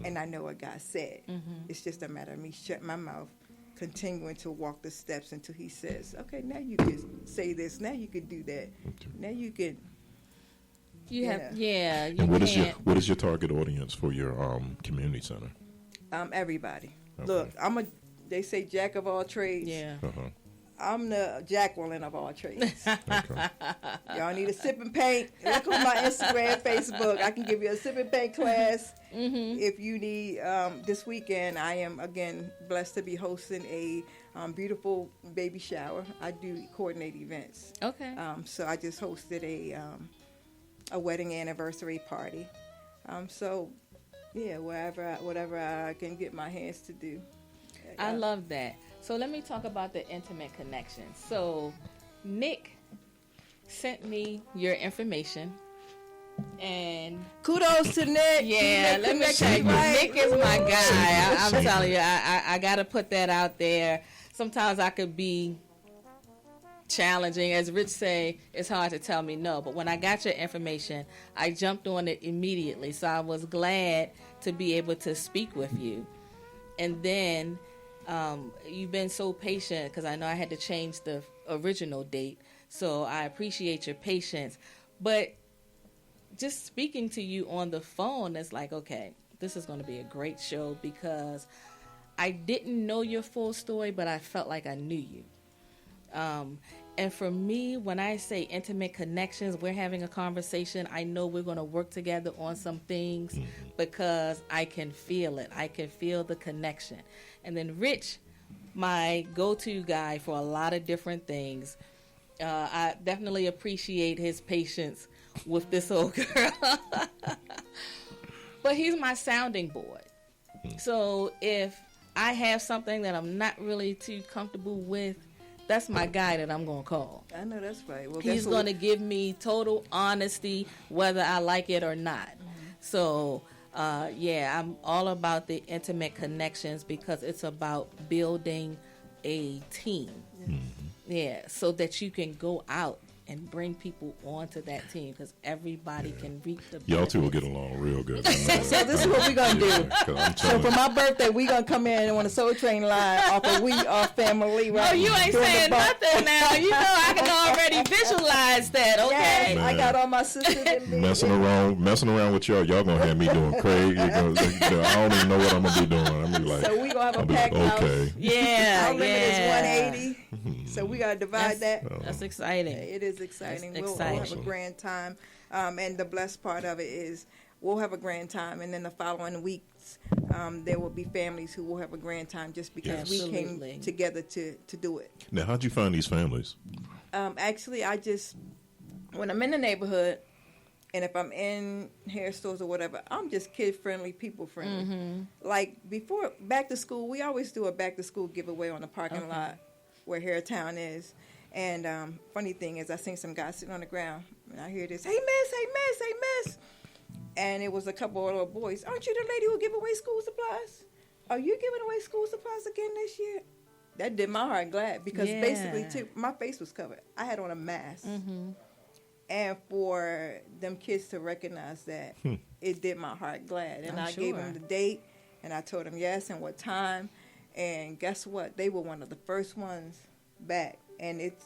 and I know what God said. It's just a matter of me shutting my mouth, continuing to walk the steps until He says, okay, now you can say this, now you can do that, now you can. You have, yeah. You And can't. what is your target audience for your community center? Everybody. Okay. Look, they say jack of all trades. Yeah. Uh-huh. I'm the Jacqueline of all trades. Okay. Y'all need a sip and paint. Look on my Instagram, Facebook. I can give you a sip and paint class. If you need, this weekend, I am, again, blessed to be hosting a beautiful baby shower. I do coordinate events. Okay. So I just hosted a wedding anniversary party. So, yeah, whatever I can get my hands to do. I love that. So let me talk about the intimate connection. So Nick sent me your information, and Kudos to Nick. yeah, let me tell you, Nick is my guy. I'm telling you, I got to put that out there. Sometimes I could be challenging. As Rich say, it's hard to tell me no. But when I got your information, I jumped on it immediately. So I was glad to be able to speak with you. And then you've been so patient because I know I had to change the original date. So I appreciate your patience. But just speaking to you on the phone, it's like, okay, this is going to be a great show because I didn't know your full story, but I felt like I knew you. And for me, when I say intimate connections, we're having a conversation. I know we're going to work together on some things because I can feel it. I can feel the connection. And then Rich, my go-to guy for a lot of different things. I definitely appreciate his patience with this old girl. But he's my sounding board. So if I have something that I'm not really too comfortable with, that's my guy that I'm going to call. I know that's right. Well, He's going to give me total honesty whether I like it or not. So, yeah, I'm all about the intimate connections because it's about building a team. Yeah, so that you can go out and bring people onto that team because everybody can reap the benefits. Y'all two will get along real good. So this is what we're going to do. So for my birthday, we're going to come in on the Soul Train line off of We Are Family. Right? Oh, you ain't saying nothing now. You know I can already visualize that, okay? Yes, I got all my sisters and me. messing around with y'all gonna have me doing crazy. I don't even know what I'm gonna be doing. I'm gonna be like, So we going to have a like, packed house. okay. Yeah, Our limit yeah. is 180. So we got to divide that. That's exciting. It is exciting. That's We'll have a grand time. And the blessed part of it is we'll have a grand time. And then the following weeks, there will be families who will have a grand time just because we came together to do it. Now, how'd you find these families? Actually, when I'm in the neighborhood, and if I'm in hair stores or whatever, I'm just kid-friendly, people-friendly. Mm-hmm. Like before, back to school, we always do a back-to-school giveaway on the parking lot where Hairtown is. And funny thing is, I seen some guys sitting on the ground, and I hear this, hey, miss, hey, miss, hey, miss. And it was a couple of little boys. Aren't you the lady who give away school supplies? Are you giving away school supplies again this year? That did my heart glad because basically, too, my face was covered. I had on a mask. Mm-hmm. And for them kids to recognize that, it did my heart glad. And I gave them the date, and I told them yes and what time. And guess what? They were one of the first ones back. And it's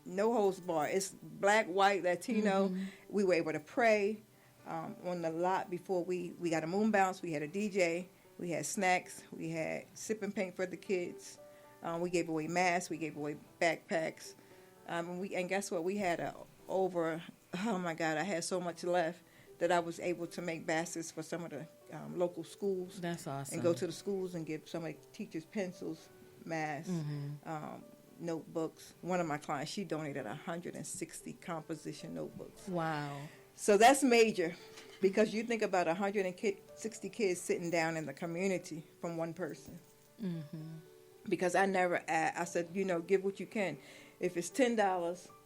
no holds bar. It's black, white, Latino. Mm-hmm. We were able to pray on the lot before we got a moon bounce. We had a DJ. We had snacks. We had sipping paint for the kids. We gave away masks. We gave away backpacks. And guess what? We had oh my God, I had so much left that I was able to make baskets for some of the local schools. That's awesome. And go to the schools and give some of the teachers pencils, masks, notebooks. One of my clients, she donated 160 composition notebooks. Wow. So that's major because you think about 160 kids sitting down in the community from one person. Mm-hmm. Because I said, give what you can. If it's $10,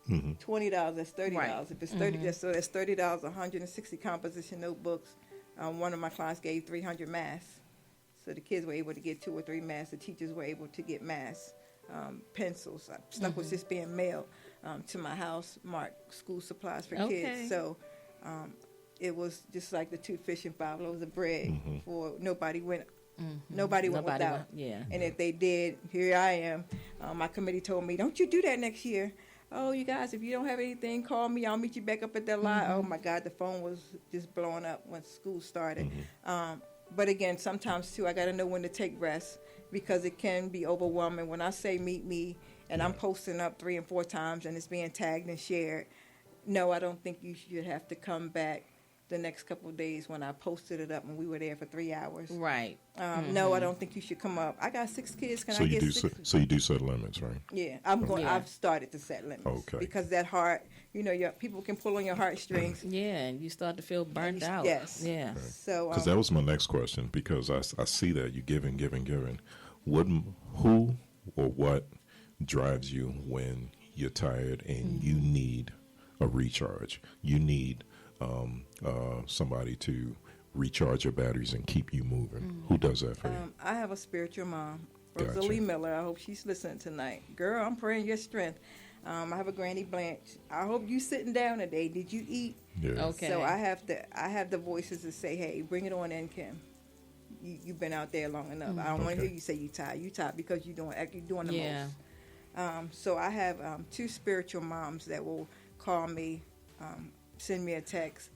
$20, that's $30. Right. If it's $30, that's $30, 160 composition notebooks. One of my clients gave 300 masks. So the kids were able to get 2 or 3 masks. The teachers were able to get masks, pencils. Stuff was just being mailed to my house, marked school supplies for kids. So it was just like the 2 fish and 5 loaves of bread for nobody went without. And if they did, here I am. My committee told me, don't you do that next year. Oh, you guys, if you don't have anything, call me. I'll meet you back up at that lot. Oh, my God, the phone was just blowing up when school started. But again, sometimes, too, I got to know when to take rest because it can be overwhelming. When I say meet me and I'm posting up 3 and 4 times and it's being tagged and shared, no, I don't think you should have to come back the next couple of days when I posted it up and we were there for 3 hours. Right. No, I don't think you should come up. I got 6 kids. Can I get 6? So you do set limits, right? Yeah, I've started to set limits. Okay. Because that heart, your people can pull on your heartstrings. Yeah, and you start to feel burnt out. Yes. Yeah. Okay. So because that was my next question because I see that you giving. Who or what drives you when you're tired and you need a recharge? You need somebody to recharge your batteries and keep you moving. Who does that for you? I have a spiritual mom, Rosalie Miller. I hope she's listening tonight. Girl, I'm praying your strength. I have a Granny Blanche. I hope you sitting down today. Did you eat? Yeah. Okay. So I have the voices to say, hey, bring it on in, Kim. You've been out there long enough. I don't want to hear you say you tired. You tired because you're doing the most. So I have 2 spiritual moms that will call me, send me a text.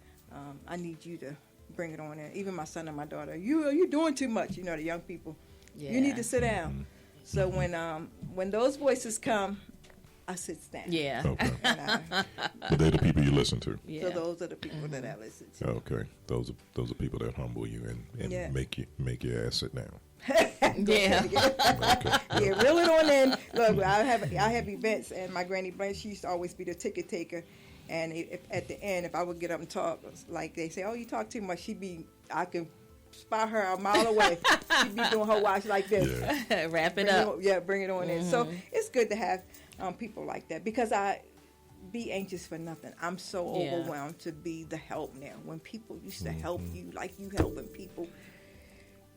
I need you to bring it on in. Even my son and my daughter. You're doing too much. The young people. Yeah. You need to sit down. So when those voices come, I sit down. Yeah. Okay. But they're the people you listen to. Yeah. So those are the people that I listen to. Okay. Those are people that humble you and make your ass sit down. Yeah. Okay. Yeah, reel it on in. Look, I have events, and my Granny Blanche, she used to always be the ticket taker. And at the end, if I would get up and talk, like they say, oh, you talk too much, I can spot her a mile away. She'd be doing her watch like this. Yeah. Wrap it up. Bring it on in. So it's good to have people like that because I be anxious for nothing. I'm so overwhelmed to be the help now. When people used to help you, like you helping people,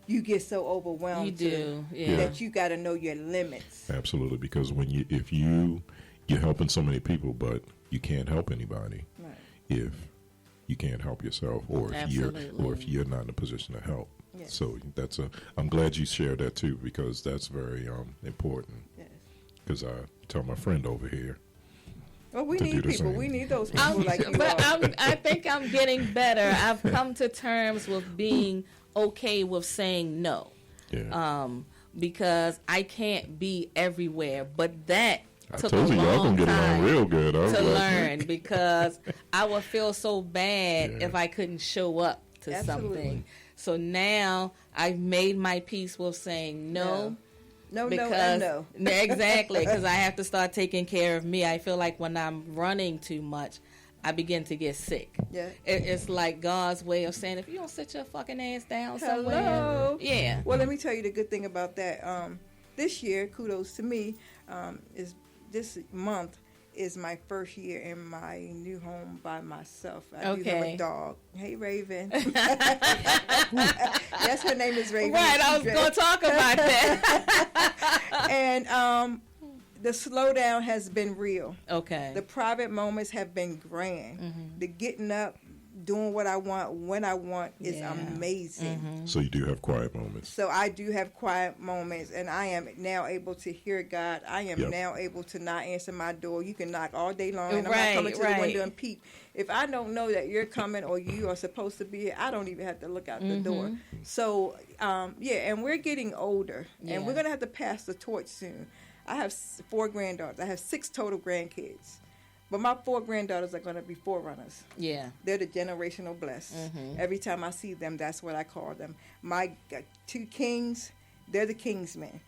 you get so overwhelmed. You do, that you got to know your limits. Absolutely, because if you're helping so many people, but you can't help anybody if you can't help yourself, or if you're not in a position to help. Yes. So I'm glad you shared that too, because that's very important. Yes. Because I tell my friend over here. Well, we to need do the people. same. We need those people like you But are. I think I'm getting better. I've come to terms with being okay with saying no. Yeah. Because I can't be everywhere. But that I took told a you y'all long gonna get along time real good. I was to like, learn, because I would feel so bad Yeah. if I couldn't show up to Absolutely. something. So now I've made my peace with saying no. No, Because, no. exactly, because I have to start taking care of me. I feel like when I'm running too much, I begin to get sick. Yeah. It's like God's way of saying, if you don't sit your fucking ass down somewhere. Hello. Yeah. Well, let me tell you the good thing about that. This year, kudos to me, is this month is my first year in my new home by myself. I do have Okay. a dog. Hey, Raven. Yes, her name is Raven. Right, I was She's going to talk about that. And the slowdown has been real. Okay. The private moments have been grand. Mm-hmm. The getting up, doing what I want, when I want is Yeah. amazing. Mm-hmm. So you do have quiet moments. So I do have quiet moments, and I am now able to hear God. I am Yep. now able to not answer my door. You can knock all day long, and I'm Right, not coming to right. the window and peep. If I don't know that you're coming or you are supposed to be here, I don't even have to look out the door. So, and we're getting older, Yeah. and we're going to have to pass the torch soon. I have 4 granddaughters. I have 6 total grandkids. But my 4 granddaughters are going to be forerunners. Yeah. They're the generational blessed. Every time I see them, that's what I call them. My 2 kings, they're the kingsmen.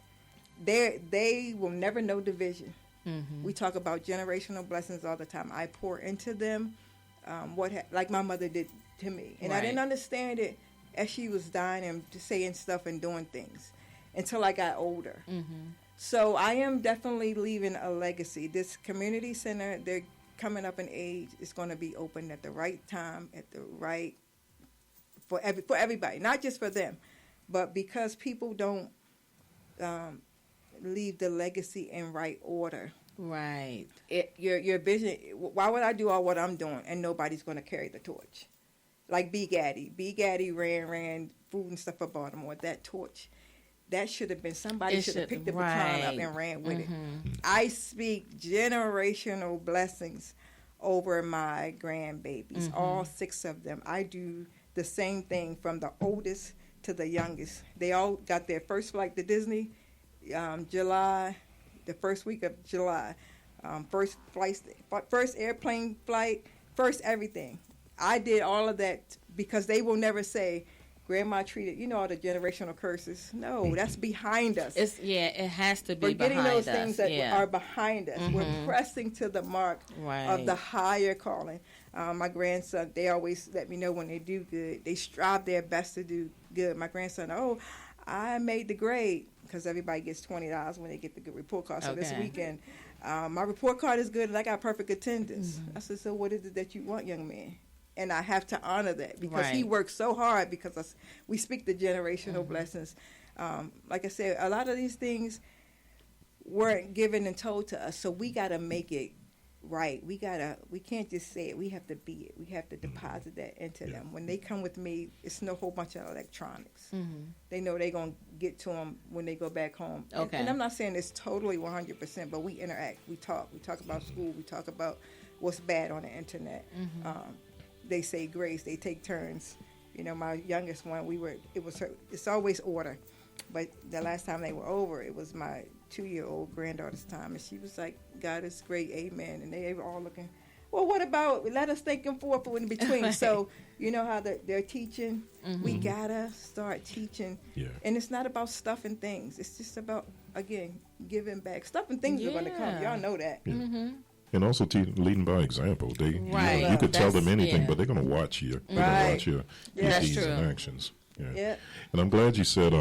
They will never know division. We talk about generational blessings all the time. I pour into them like my mother did to me. And I Right. didn't understand it as she was dying and just saying stuff and doing things until I got older. So I am definitely leaving a legacy. This community center, they're coming up in age. It's going to be open at the right time, for everybody, not just for them, but because people don't leave the legacy in right order. Right. Your vision. Why would I do all what I'm doing and nobody's going to carry the torch? Like B. Gaddy. B. Gaddy ran food and stuff for Baltimore. That torch. That should have been somebody should have picked the baton up and ran with it. I speak generational blessings over my grandbabies, all 6 of them. I do the same thing from the oldest to the youngest. They all got their first flight to Disney, July, the first week of July. First airplane flight, first everything. I did all of that because they will never say, Grandma treated, all the generational curses. No, that's behind us. It has to be We're getting behind those us. things that Yeah. are behind us. We're pressing to the mark of the higher calling. My grandson, they always let me know when they do good. They strive their best to do good. My grandson, I made the grade, because everybody gets $20 when they get the good report card. So this Okay. weekend, my report card is good and I got perfect attendance. I said, so what is it that you want, young man? And I have to honor that because he Right. works so hard because we speak the generational blessings. Like I said, a lot of these things weren't given and told to us, so we got to make it right. We can't just say it. We have to be it. We have to deposit that into them. When they come with me, it's no whole bunch of electronics. They know they're going to get to them when they go back home. Okay. And I'm not saying it's totally 100%, but we interact. We talk. We talk about school. We talk about what's bad on the internet. They say grace. They take turns. My youngest one, it's always order. But the last time they were over, it was my 2-year-old granddaughter's time. And she was like, God is great, amen. And they were all looking, well, what about, let us think and forth in between. So, you know how they're teaching? We got to start teaching. Yeah. And it's not about stuff and things. It's just about, again, giving back. Stuff and things are going to come. Y'all know that. Yeah. And also leading by example. They, Right. you could tell them That's- anything, yeah. but they're going to watch you. They're Right. going to watch your That's deeds and true. actions. Yeah. Yeah. And I'm glad you said,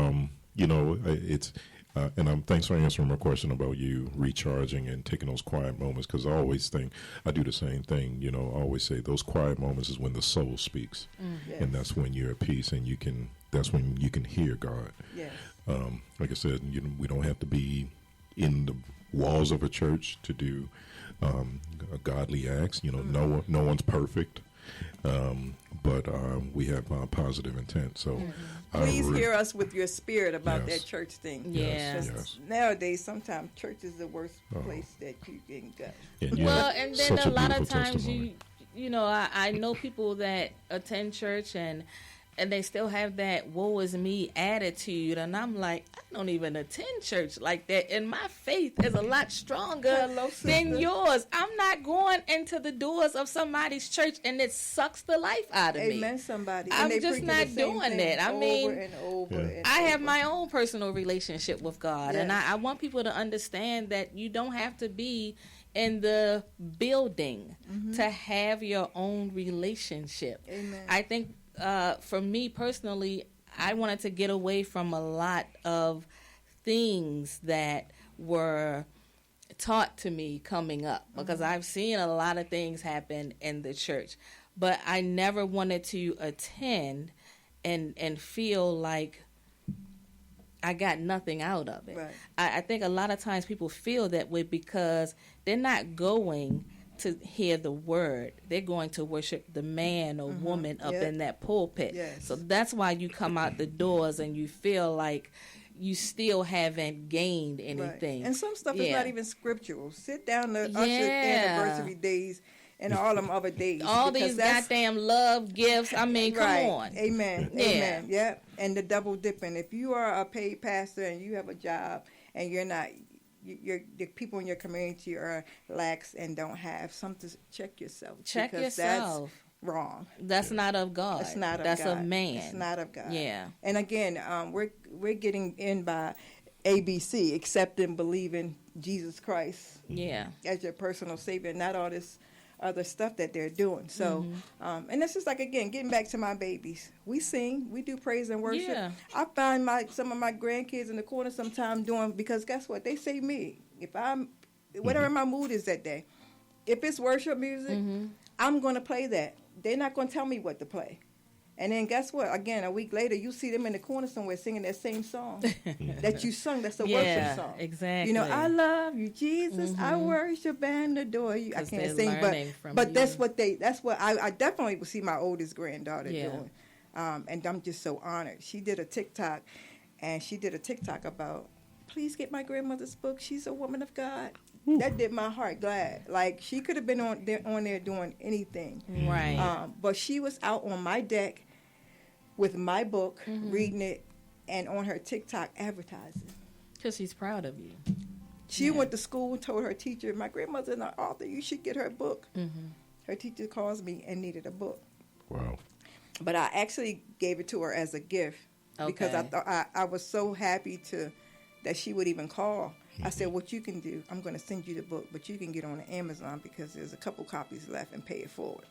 it's, and thanks for answering my question about you recharging and taking those quiet moments, because I always think, I do the same thing, I always say those quiet moments is when the soul speaks. Yes. And that's when you're at peace and that's when you can hear God. Yes. Like I said, we don't have to be in the walls of a church to do godly acts. You know, no one's perfect, but we have positive intent. So please hear us with your spirit about Yes. that church thing. Yeah. 'Cause nowadays, sometimes church is the worst place that you can go. And you Well, have and then such a lot of beautiful times testimony. you know, I know people that attend church and they still have that woe is me attitude, and I'm like, I don't even attend church like that, and my faith is a lot stronger Hello, sister. than yours. I'm not going into the doors of somebody's church and it sucks the life out of me. Amen, somebody. I'm And they just preaching not the same doing thing that. I over mean, and over Yeah. and I have over. my own personal relationship with God, and Yes. I want people to understand that you don't have to be in the building to have your own relationship. Amen. I think for me personally, I wanted to get away from a lot of things that were taught to me coming up, because I've seen a lot of things happen in the church, but I never wanted to attend and feel like I got nothing out of it. Right. I think a lot of times people feel that way because they're not going to hear the word. They're going to worship the man or woman up Yep. in that pulpit. Yes. So that's why you come out the doors and you feel like you still haven't gained Right. anything. And some stuff is Yeah. not even scriptural. Sit down to Usher Yeah. anniversary days and all them other days. All because these that's- goddamn love gifts. I mean, come right. on. Amen. Yeah. Amen. Yeah. And the double dipping. If you are a paid pastor and you have a job and you're not, the people in your community are lax and don't have something, check yourself. Check because yourself. That's wrong. That's not of God. It's not of That's God. of man. It's not of God. Yeah. And again, we're getting in by ABC, accepting, believing Jesus Christ Yeah. as your personal savior, not all this other stuff that they're doing. So, and this is like, again, getting back to my babies. We sing, we do praise and worship. Yeah. I find some of my grandkids in the corner sometime doing, because guess what? They say me. If I'm, whatever my mood is that day, if it's worship music, I'm going to play that. They're not going to tell me what to play. And then guess what? Again, a week later, you see them in the corner somewhere singing that same song that you sung. That's a Yeah, worship song. exactly. You know, I love you, Jesus. I worship and adore you. I 'Cause can't they're sing, learning from but that's you. what I definitely would see my oldest granddaughter Yeah. doing. And I'm just so honored. She did a TikTok, and she did a TikTok about, please get my grandmother's book. She's a woman of God. That did my heart glad. Like, she could have been on there doing anything. Right. But she was out on my deck with my book, reading it, and on her TikTok advertising. Because she's proud of you. She went to school and told her teacher, my grandmother's an author, you should get her book. Her teacher calls me and needed a book. Wow. But I actually gave it to her as a gift because I Okay. thought I was so happy that she would even call. I said, what you can do, I'm going to send you the book, but you can get on Amazon because there's a couple copies left and pay it forward.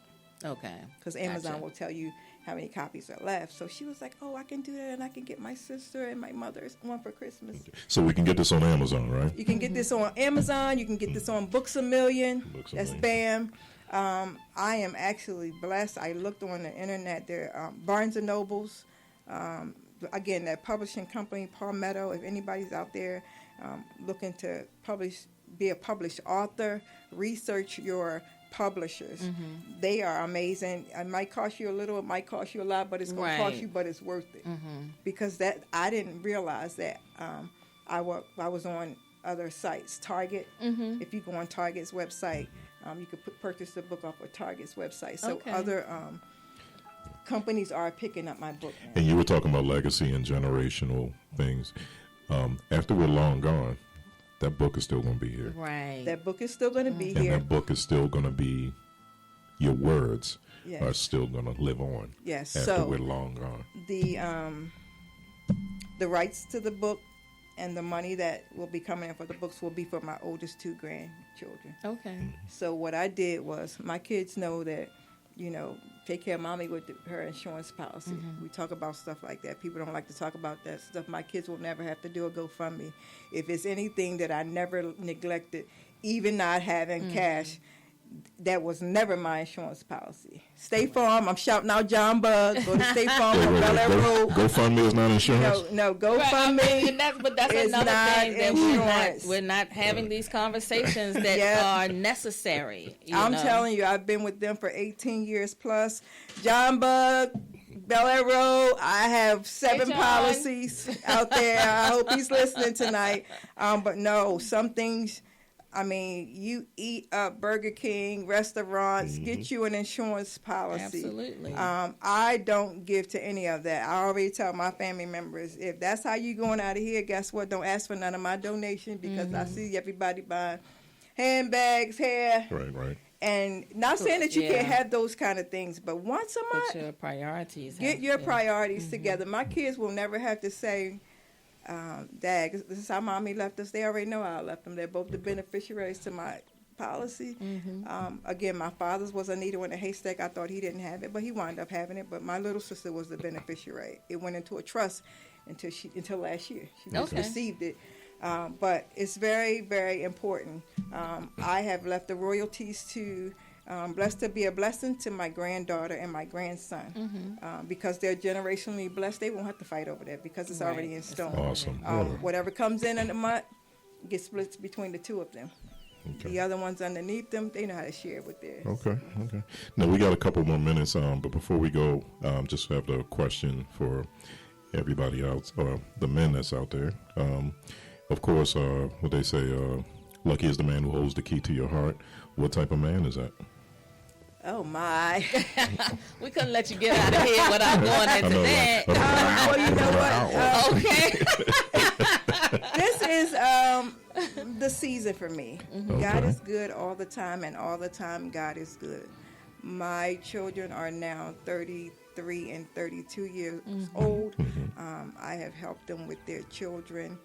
Okay. Because Amazon Gotcha. will tell you how many copies are left. So she was like, oh, I can do that, and I can get my sister and my mother's one for Christmas. So we can get this on Amazon, right? You can get this on Amazon. You can get this on Books A Million. Books A That's Million. BAM. I am actually blessed. I looked on the internet. There, Barnes and Nobles. Again, that publishing company, Palmetto. If anybody's out there looking to be a published author, research your publishers. They are amazing. It might cost you a little, it might cost you a lot, but it's going to cost Right. you, but it's worth it. Because that I didn't realize that I was on other sites. Target, if you go on Target's website, you could purchase the book off of Target's website. So Okay. other companies are picking up my book now. And you were talking about legacy and generational things. After we're long gone, that book is still going to be here. Right. That book is still going to be And here. that book is still going to be, your words Yes. are still going to live on Yes. after So we're long gone. the rights to the book and the money that will be coming in for the books will be for my oldest two grandchildren. Okay. So what I did was, my kids know that, take care of mommy with her insurance policy. We talk about stuff like that. People don't like to talk about that stuff. My kids will never have to do a GoFundMe. If it's anything that I never neglected, even not having cash, That was never my insurance policy. State Farm, I'm shouting out John Bug. Go to State Farm on Bel Air Road. GoFundMe is not insurance? No, GoFundMe. But that's is another not thing that insurance. we're not having these conversations that are necessary. I'm telling you, I've been with them for 18 years plus. John Bug, Bel Air Road, I have 7 policies out there. I hope he's listening tonight. But no, some things, I mean, you eat up Burger King, restaurants, get you an insurance policy. Absolutely. I don't give to any of that. I already tell my family members, if that's how you going out of here, guess what? Don't ask for none of my donation because I see everybody buying handbags, hair. Right. And not saying that you can't have those kind of things, but once a month, your priorities. get your priorities together. My kids will never have to say, Dad, this is how Mommy left us. They already know how I left them. They're both the beneficiaries to my policy. Again, my father's was a needle in a haystack. I thought he didn't have it, but he wound up having it. But my little sister was the beneficiary. It went into a trust until last year. She just received it. But it's very, very important. I have left the royalties to Blessed to be a blessing to my granddaughter and my grandson. Because they're generationally blessed, they won't have to fight over that because it's already in stone. Awesome. Whatever comes in the month gets split between the two of them. Okay. The other ones underneath them, they know how to share with theirs. Okay. Now, we got a couple more minutes, but before we go, just have a question for everybody else, or the men that's out there. Of course, what they say, lucky is the man who holds the key to your heart. What type of man is that? Oh, my. We couldn't let you get out of here without going into that. Well, you know what? Okay. This is the season for me. God is good all the time, and all the time God is good. My children are now 33 and 32 years old. I have helped them with their children.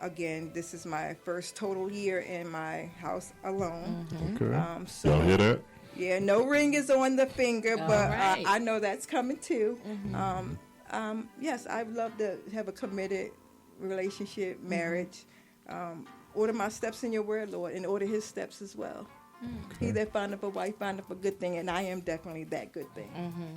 Again, this is my first total year in my house alone. Okay. So, y'all hear that? Yeah, no ring is on the finger, but right. I know that's coming too. Yes, I'd love to have a committed relationship, marriage. Order my steps in your word, Lord, and order his steps as well. He that findeth a wife findeth a good thing, and I am definitely that good thing.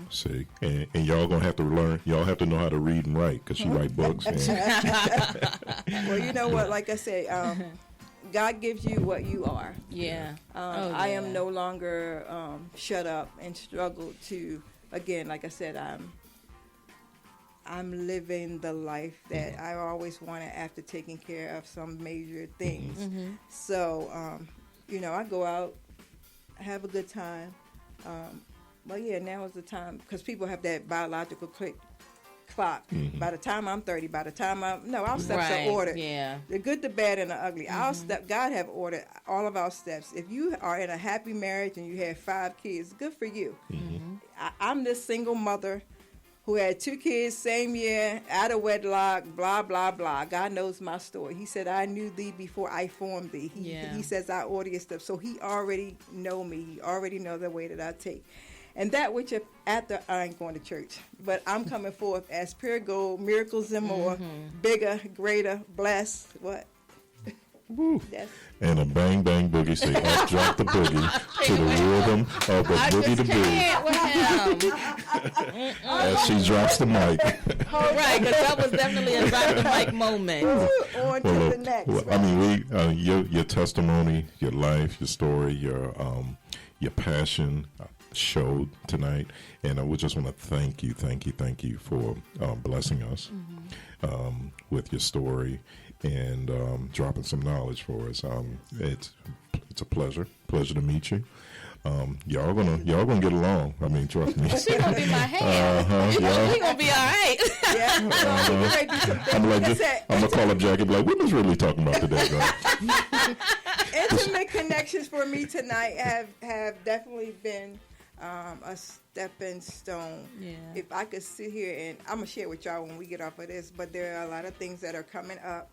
See, and y'all gonna have to learn. Y'all have to know how to read and write because she write books. Well, you know what? Like I say, God gives you what you are. Yeah. I am no longer shut up and struggle to. Again, like I said, I'm living the life that I always wanted after taking care of some major things. So, I go out, have a good time. But yeah, now is the time because people have that biological clock. By the time I'm 30, our steps are ordered. Yeah. The good, the bad, and the ugly. God have ordered all of our steps. If you are in a happy marriage and you have 5 kids, good for you. I'm this single mother who had 2 kids same year, out of wedlock, blah, blah, blah. God knows my story. He said, I knew thee before I formed thee. He says, I order your steps. So he already know me. He already know the way that I take. And that which after I ain't going to church, but I'm coming forth as pure gold, miracles and more, bigger, greater, blessed, what? Woo. And a bang bang boogie say up drop the boogie to the rhythm of the boogie to boogie. As she drops the mic. Right, because that was definitely a drop the mic moment. On to the next. I mean, your testimony, your life, your story, your passion showed tonight, and I would just want to thank you for blessing us with your story and dropping some knowledge for us. It's a pleasure to meet you. Y'all gonna get along. I mean, trust me. She gonna be my hand. She gonna be all right. I'm gonna call up Jackie. Be like, what was Ridley talking about today, girl? Intimate connections for me tonight have definitely been a stepping stone. Yeah. If I could sit here and I'm gonna share with y'all when we get off of this, but there are a lot of things that are coming up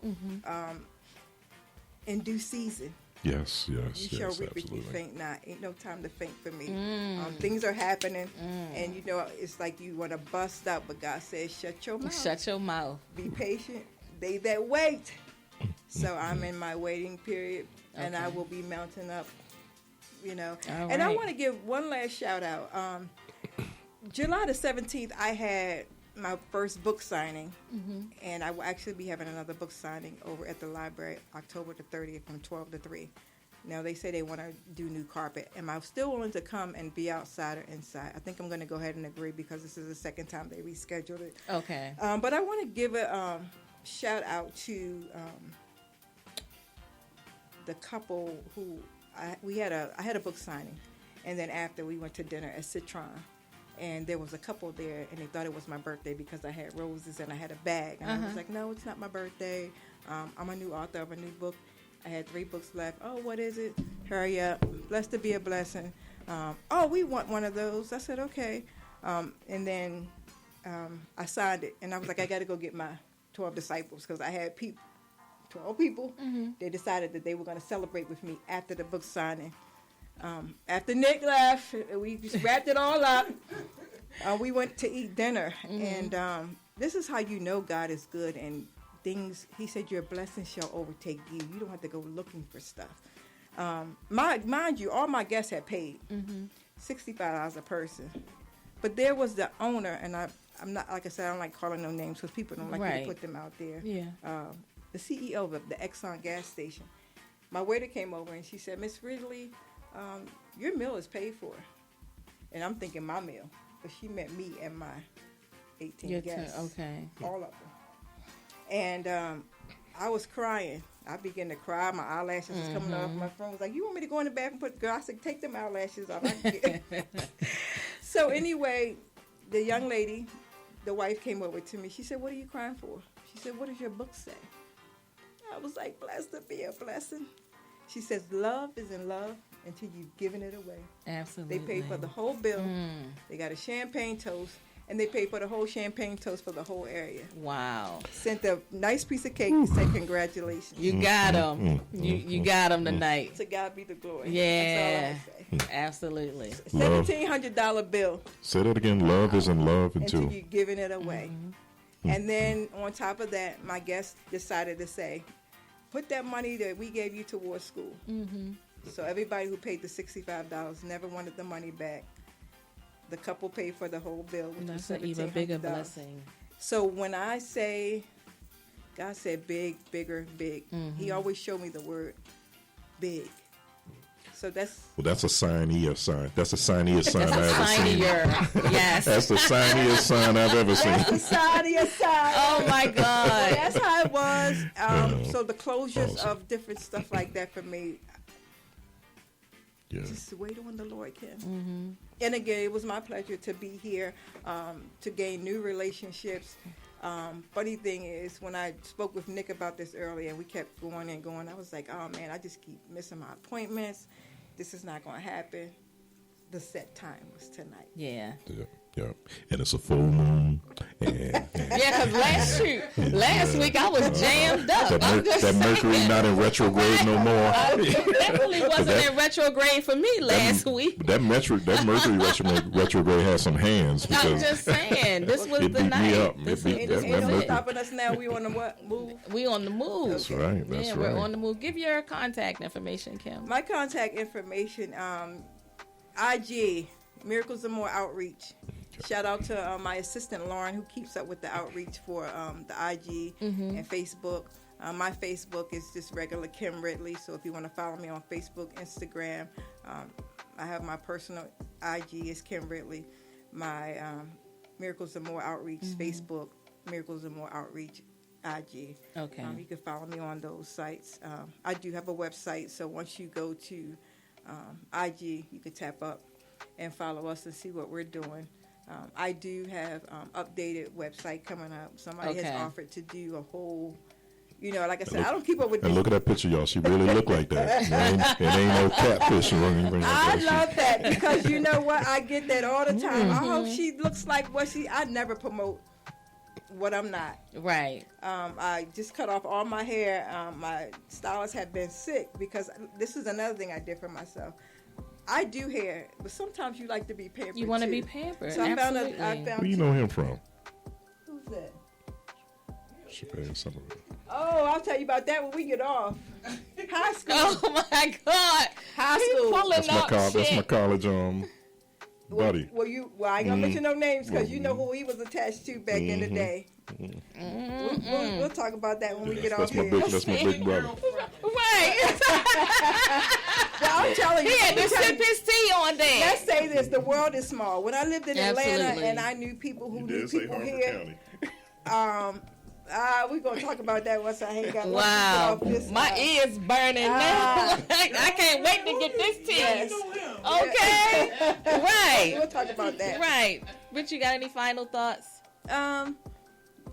in due season. Yes, you shall reap if you faint not. Ain't no time to faint for me. Things are happening, and it's like you want to bust out, but God says, shut your mouth. Shut your mouth. Be patient. They that wait. So I'm in my waiting period, and I will be mounting up you know. All And I right. want to give one last shout out. July the 17th, I had my first book signing, and I will actually be having another book signing over at the library October the 30th from 12 to 3. Now, they say they want to do new carpet. Am I still willing to come and be outside or inside? I think I'm going to go ahead and agree because this is the second time they rescheduled it. Okay. But I want to give a shout out to the couple who I had a book signing, and then after we went to dinner at Citron, and there was a couple there, and they thought it was my birthday because I had roses and I had a bag, and I was like, no, it's not my birthday. I'm a new author of a new book. I had 3 books left. Oh, what is it? Hurry up. Blessed to be a blessing. Oh, we want one of those. I said, okay. And then I signed it, and I was like, I got to go get my 12 disciples because I had 12 people. They decided that they were going to celebrate with me after the book signing. After Nick left, we just wrapped it all up. We went to eat dinner, and this is how you know God is good and things. He said, your blessings shall overtake you. You don't have to go looking for stuff. Mind you, all my guests had paid $65 a person. But there was the owner, and I'm not, like I said, I don't like calling no names because people don't like me to put them out there. Yeah. The CEO of the Exxon gas station. My waiter came over and she said, Miss Ridley, your meal is paid for. And I'm thinking my meal, but she meant me and my 18 guests. Okay. All of them. And I was crying. I began to cry. My eyelashes was coming off. My friend was like, you want me to go in the bathroom and put, girl, I said, take them eyelashes off. I can get So anyway, the young lady, the wife came over to me. She said, what are you crying for? She said, what does your book say? I was like, blessed to be a blessing. She says, love is in love until you've given it away. Absolutely. They paid for the whole bill. They got a champagne toast, and they paid for the whole champagne toast for the whole area. Wow. Sent a nice piece of cake and said, congratulations. You got them. You got them tonight. To God be the glory. Yeah. That's all I would say. Absolutely. $1,700 bill Say that again. Love is in love until until. you're giving it away. And then on top of that, my guests decided to say, put that money that we gave you towards school. So everybody who paid the $65 never wanted the money back. The couple paid for the whole bill, which That's was an even bigger $1,700. blessing. So when I say, God said big, bigger, big, He always showed me the word big. So that's Well, that's a signiest sign. That's the signiest sign I've ever seen. Signier. Yes. That's the signiest sign I've ever seen. the side of your side. Oh my Well, God. that's how it was. So the closures Awesome. of different stuff like that for me, Yeah. just wait on the Lord, Kim. And again, it was my pleasure to be here, to gain new relationships. Funny thing is, when I spoke with Nick about this earlier, and we kept going and going, I was like, oh man, I just keep missing my appointments. This is not going to happen. The set time was tonight. Yeah. Yeah. Yeah. And it's a full moon. And Yeah, because last week I was jammed up. I'm just that Mercury saying. not in retrograde no more. Definitely wasn't in retrograde for me last week. But that Mercury retrograde has some hands I'm because just saying, this was it the beat me night. up. This It beat- is- Ain't that no Mercury- stopping us now. We on the what? Move. we on the move. That's right. That's yeah, right. we're on the move. Give your contact information, Kim. My contact information, IG, Miracles and More Outreach. Shout out to my assistant, Lauren, who keeps up with the outreach for the IG and Facebook. My Facebook is just regular Kim Ridley, so if you want to follow me on Facebook, Instagram, I have my personal IG is Kim Ridley. My Miracles and More Outreach Facebook, Miracles and More Outreach IG. Okay. You can follow me on those sites. I do have a website, so once you go to IG, you can tap up and follow us and see what we're doing. I do have updated website coming up. Somebody Okay. has offered to do a whole, like I said, I don't keep up with And this. look at that picture, y'all. She really look like that. It ain't no catfish or anything like I that. love that because you know what? I get that all the time. I hope she looks like what I never promote what I'm not. Right. I just cut off all my hair. My stylist had been sick because this is another thing I did for myself. I do hair, but sometimes you like to be pampered. You want to too. be pampered. So I Absolutely. found Where you know him from? who's that? She passed some of it. Oh, I'll tell you about that when we get off. High school. Oh my God! High school. Pulling up That's my shit. college buddy. Well, I ain't gonna mention no names because you know who he was attached to back in the day. We'll talk about that when we get off here. That's my big brother. Right. Well, I'm telling you. He had to sip his tea on that. Let's say this: the world is small. When I lived in Atlanta Absolutely. and I knew people who You knew did say people Harper here, County. we're gonna talk about that once I hang out. Wow, Once we get off this, my ears burning now. I can't wait to get this tea. Yes. Okay, right, We'll talk about that. right. But you got any final thoughts?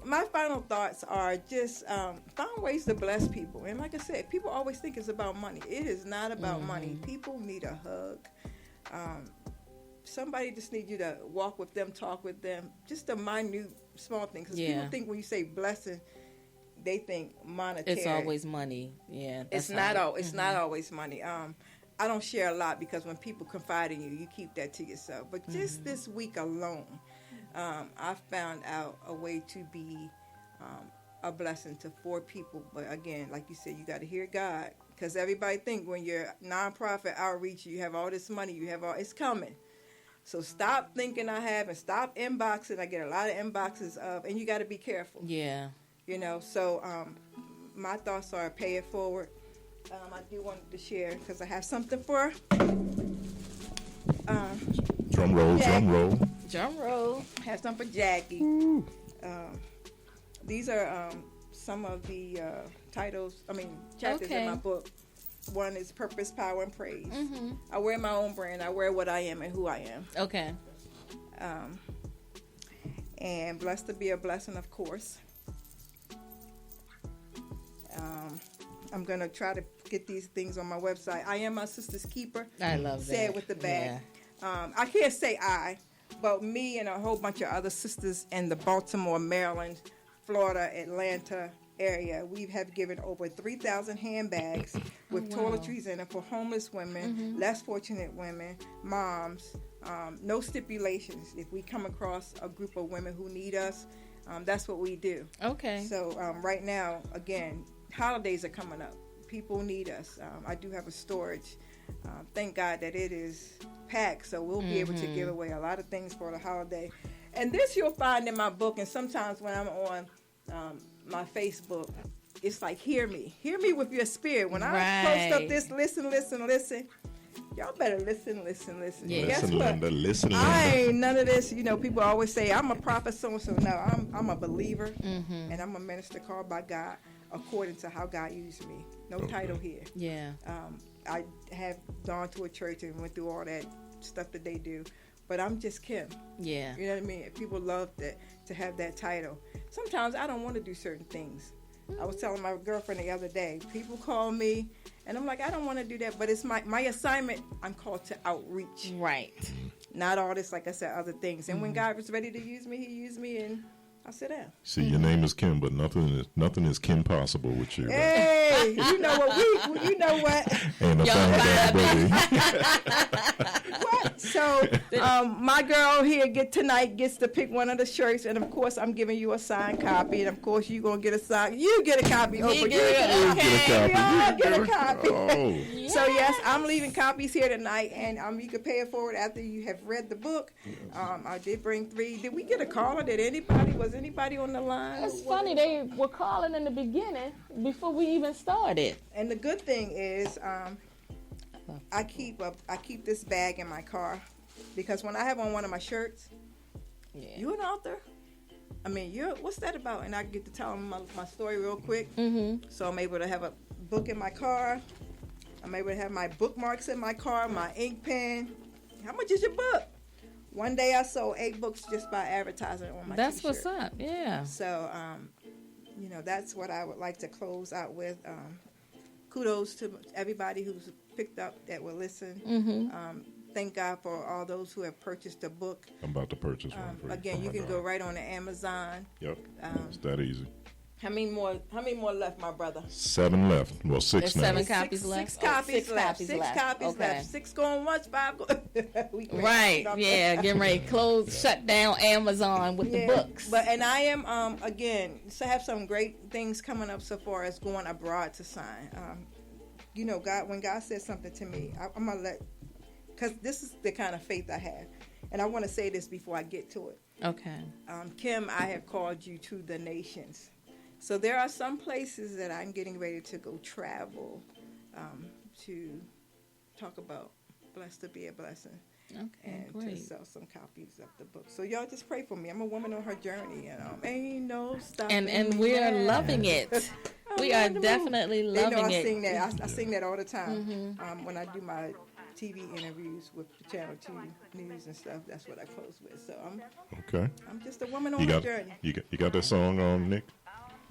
My final thoughts are just find ways to bless people. And like I said, people always think it's about money. It is not about money. People need a hug. Somebody just needs you to walk with them, talk with them. Just a minute, small thing. Because people think when you say blessing, they think monetary. It's always money. Yeah, It's not always money. I don't share a lot because when people confide in you, you keep that to yourself. But just this week alone, I found out a way to be a blessing to 4 people. But again, like you said, you got to hear God, because everybody think when you're nonprofit outreach, you have all this money, it's coming. So stop thinking I have, and stop inboxing. I get a lot of inboxes and you got to be careful. Yeah. You know, so my thoughts are pay it forward. I do want to share because I have something for Drum roll, Jack. drum roll. Drum roll. Have some for Jackie. These are some of the chapters in my book. One is Purpose, Power, and Praise. I wear my own brand. I wear what I am and who I am. Okay. And Blessed to be a Blessing, of course. I'm going to try to get these things on my website. I am my sister's keeper. I love that. Say it with the bag. Yeah. I can't say I, but me and a whole bunch of other sisters in the Baltimore, Maryland, Florida, Atlanta area, we have given over 3,000 handbags with toiletries in it for homeless women, less fortunate women, moms. No stipulations. If we come across a group of women who need us, that's what we do. Okay. So right now, again, holidays are coming up. People need us. I do have a storage. Thank God that it is packed, so we'll be able to give away a lot of things for the holiday. And this you'll find in my book, and sometimes when I'm on my Facebook, it's like, hear me with your spirit. When I post up this, listen, y'all better listen. Yeah. Guess Listen, what? Linda, listen, I Linda. ain't none of this. You know, people always say I'm a prophet, so no, I'm a believer, and I'm a minister called by God according to how God used me. No title here. Yeah. I have gone to a church and went through all that stuff that they do, but I'm just Kim. Yeah. You know what I mean? People love that, to have that title. Sometimes I don't want to do certain things. I was telling my girlfriend the other day, people call me, and I'm like, I don't want to do that, but it's my assignment. I'm called to outreach. Right. Not all this, like I said, other things. And when God was ready to use me, he used me, and I sit down. See, your name is Kim, but nothing is Kim possible with you. Hey, you know what? Ain't a thing done, baby. What? So, my girl here gets to pick one of the shirts, and of course, I'm giving you a signed copy, and of course, you're gonna get a sign. You get a copy. Oprah. You get a copy. Oh. Yes. So yes, I'm leaving copies here tonight, and you can pay it forward after you have read the book. I did bring 3. Did we get a caller? Was anybody on the line? It's funny, they were calling in the beginning before we even started. And the good thing is, I keep this bag in my car, because when I have on one of my shirts, you an author? I mean, what's that about? And I get to tell them my story real quick. So I'm able to have a book in my car. I'm able to have my bookmarks in my car, my ink pen. How much is your book? One day I sold 8 books just by advertising on my That's t-shirt. what's up. Yeah. So, that's what I would like to close out with. Kudos to everybody who's picked up that will listen. Thank God for all those who have purchased the book. I'm about to purchase one for you. Again, you can go right on to Amazon. Yep, it's that easy. How many more left, my brother? 7 left. Well, 6 There's now. 7 copies left. Six copies left. Copies Six left. copies Okay. left. 6 going once, 5 going. Right. Yeah. Getting ready to close, shut down Amazon with the books. But and I am again to have some great things coming up so far as going abroad to sign. God, when God says something to me, I'm gonna let, because this is the kind of faith I have, and I want to say this before I get to it. Okay. Kim, I have called you to the nations. So there are some places that I'm getting ready to go travel to talk about Blessed to Be a Blessing. Okay, And great. to sell some copies of the book. So y'all just pray for me. I'm a woman on her journey, ain't no stopping And me we're now. loving it. We I'm are on the move. definitely They know loving I it. sing that. I sing that all the time. When I do my TV interviews with the Channel 2 News and stuff, that's what I close with. So Okay. I'm just a woman on You her got journey. you got that song on, Nick?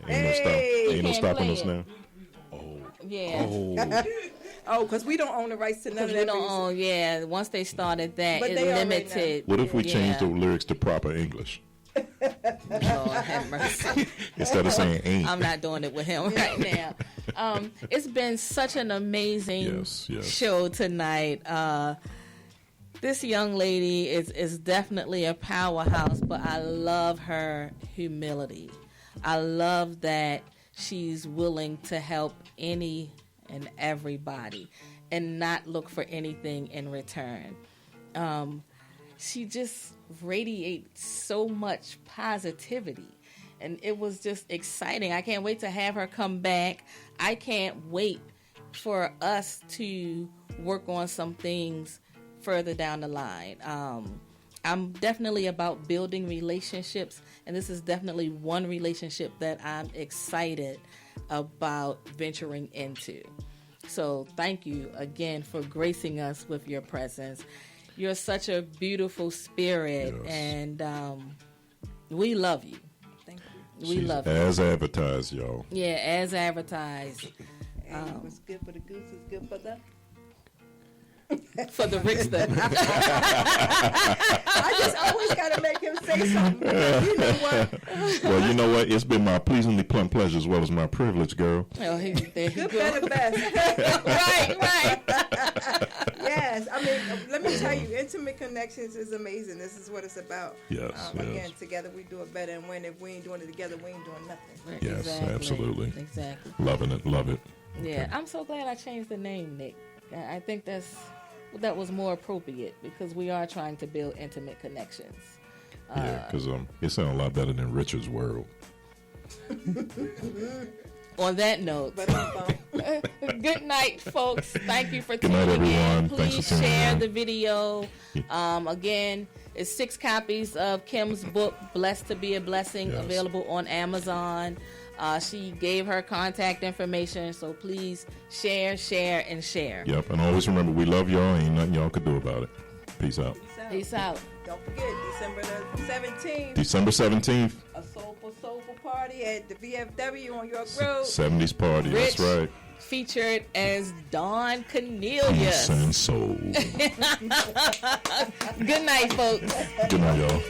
Ain't Hey! no Can't stopping play us it. now. Yeah. Oh. Oh, because we don't own the rights to none of Because we that don't music. own, yeah, once they started that, But it they already limited. What if we change the yeah. lyrics to proper English Lord have mercy. instead of saying ain't? I'm not doing it with him right now. It's been such an amazing Yes. show tonight. This young lady is definitely a powerhouse, but I love her humility. I love that she's willing to help any and everybody and not look for anything in return. She just radiates so much positivity, and it was just exciting. I can't wait to have her come back. I can't wait for us to work on some things further down the line. I'm definitely about building relationships, and this is definitely one relationship that I'm excited about venturing into. So thank you again for gracing us with your presence. You're such a beautiful spirit, Yes. and we love you. Thank you. We She's love you. as advertised, y'all. Yeah, as advertised. And what's good for the goose is good for the... For the Rickster. I just always got to make him say something. You know what? Well, you know what? It's been my pleasingly plump pleasure as well as my privilege, girl. Oh, there you Good, go. better, best. Right. Yes. I mean, let me tell you, Intimate Connections is amazing. This is what it's about. Yes, Again, yes. together we do it better. And when if we ain't doing it together, we ain't doing nothing. Yes, absolutely. Exactly. Loving it, love it. Yeah, I'm so glad I changed the name, Nick. I think that was more appropriate because we are trying to build intimate connections. Yeah, because it sounds a lot better than Richard's World. On that note, But good night, folks. Thank you for Good night, tuning everyone. in. Thanks for Please tuning share in. the video. Again, it's 6 copies of Kim's book, Blessed to Be a Blessing, Yes. available on Amazon. She gave her contact information, so please share, and share. Yep, and always remember, we love y'all. Ain't nothing y'all could do about it. Peace out. Peace out. don't forget, December the 17th, December 17th, a soulful party at the VFW on York Road. 70s party. Rich. That's right. Featured as Dawn Peace Cornelius. and soul. Good night, folks. Good night, y'all.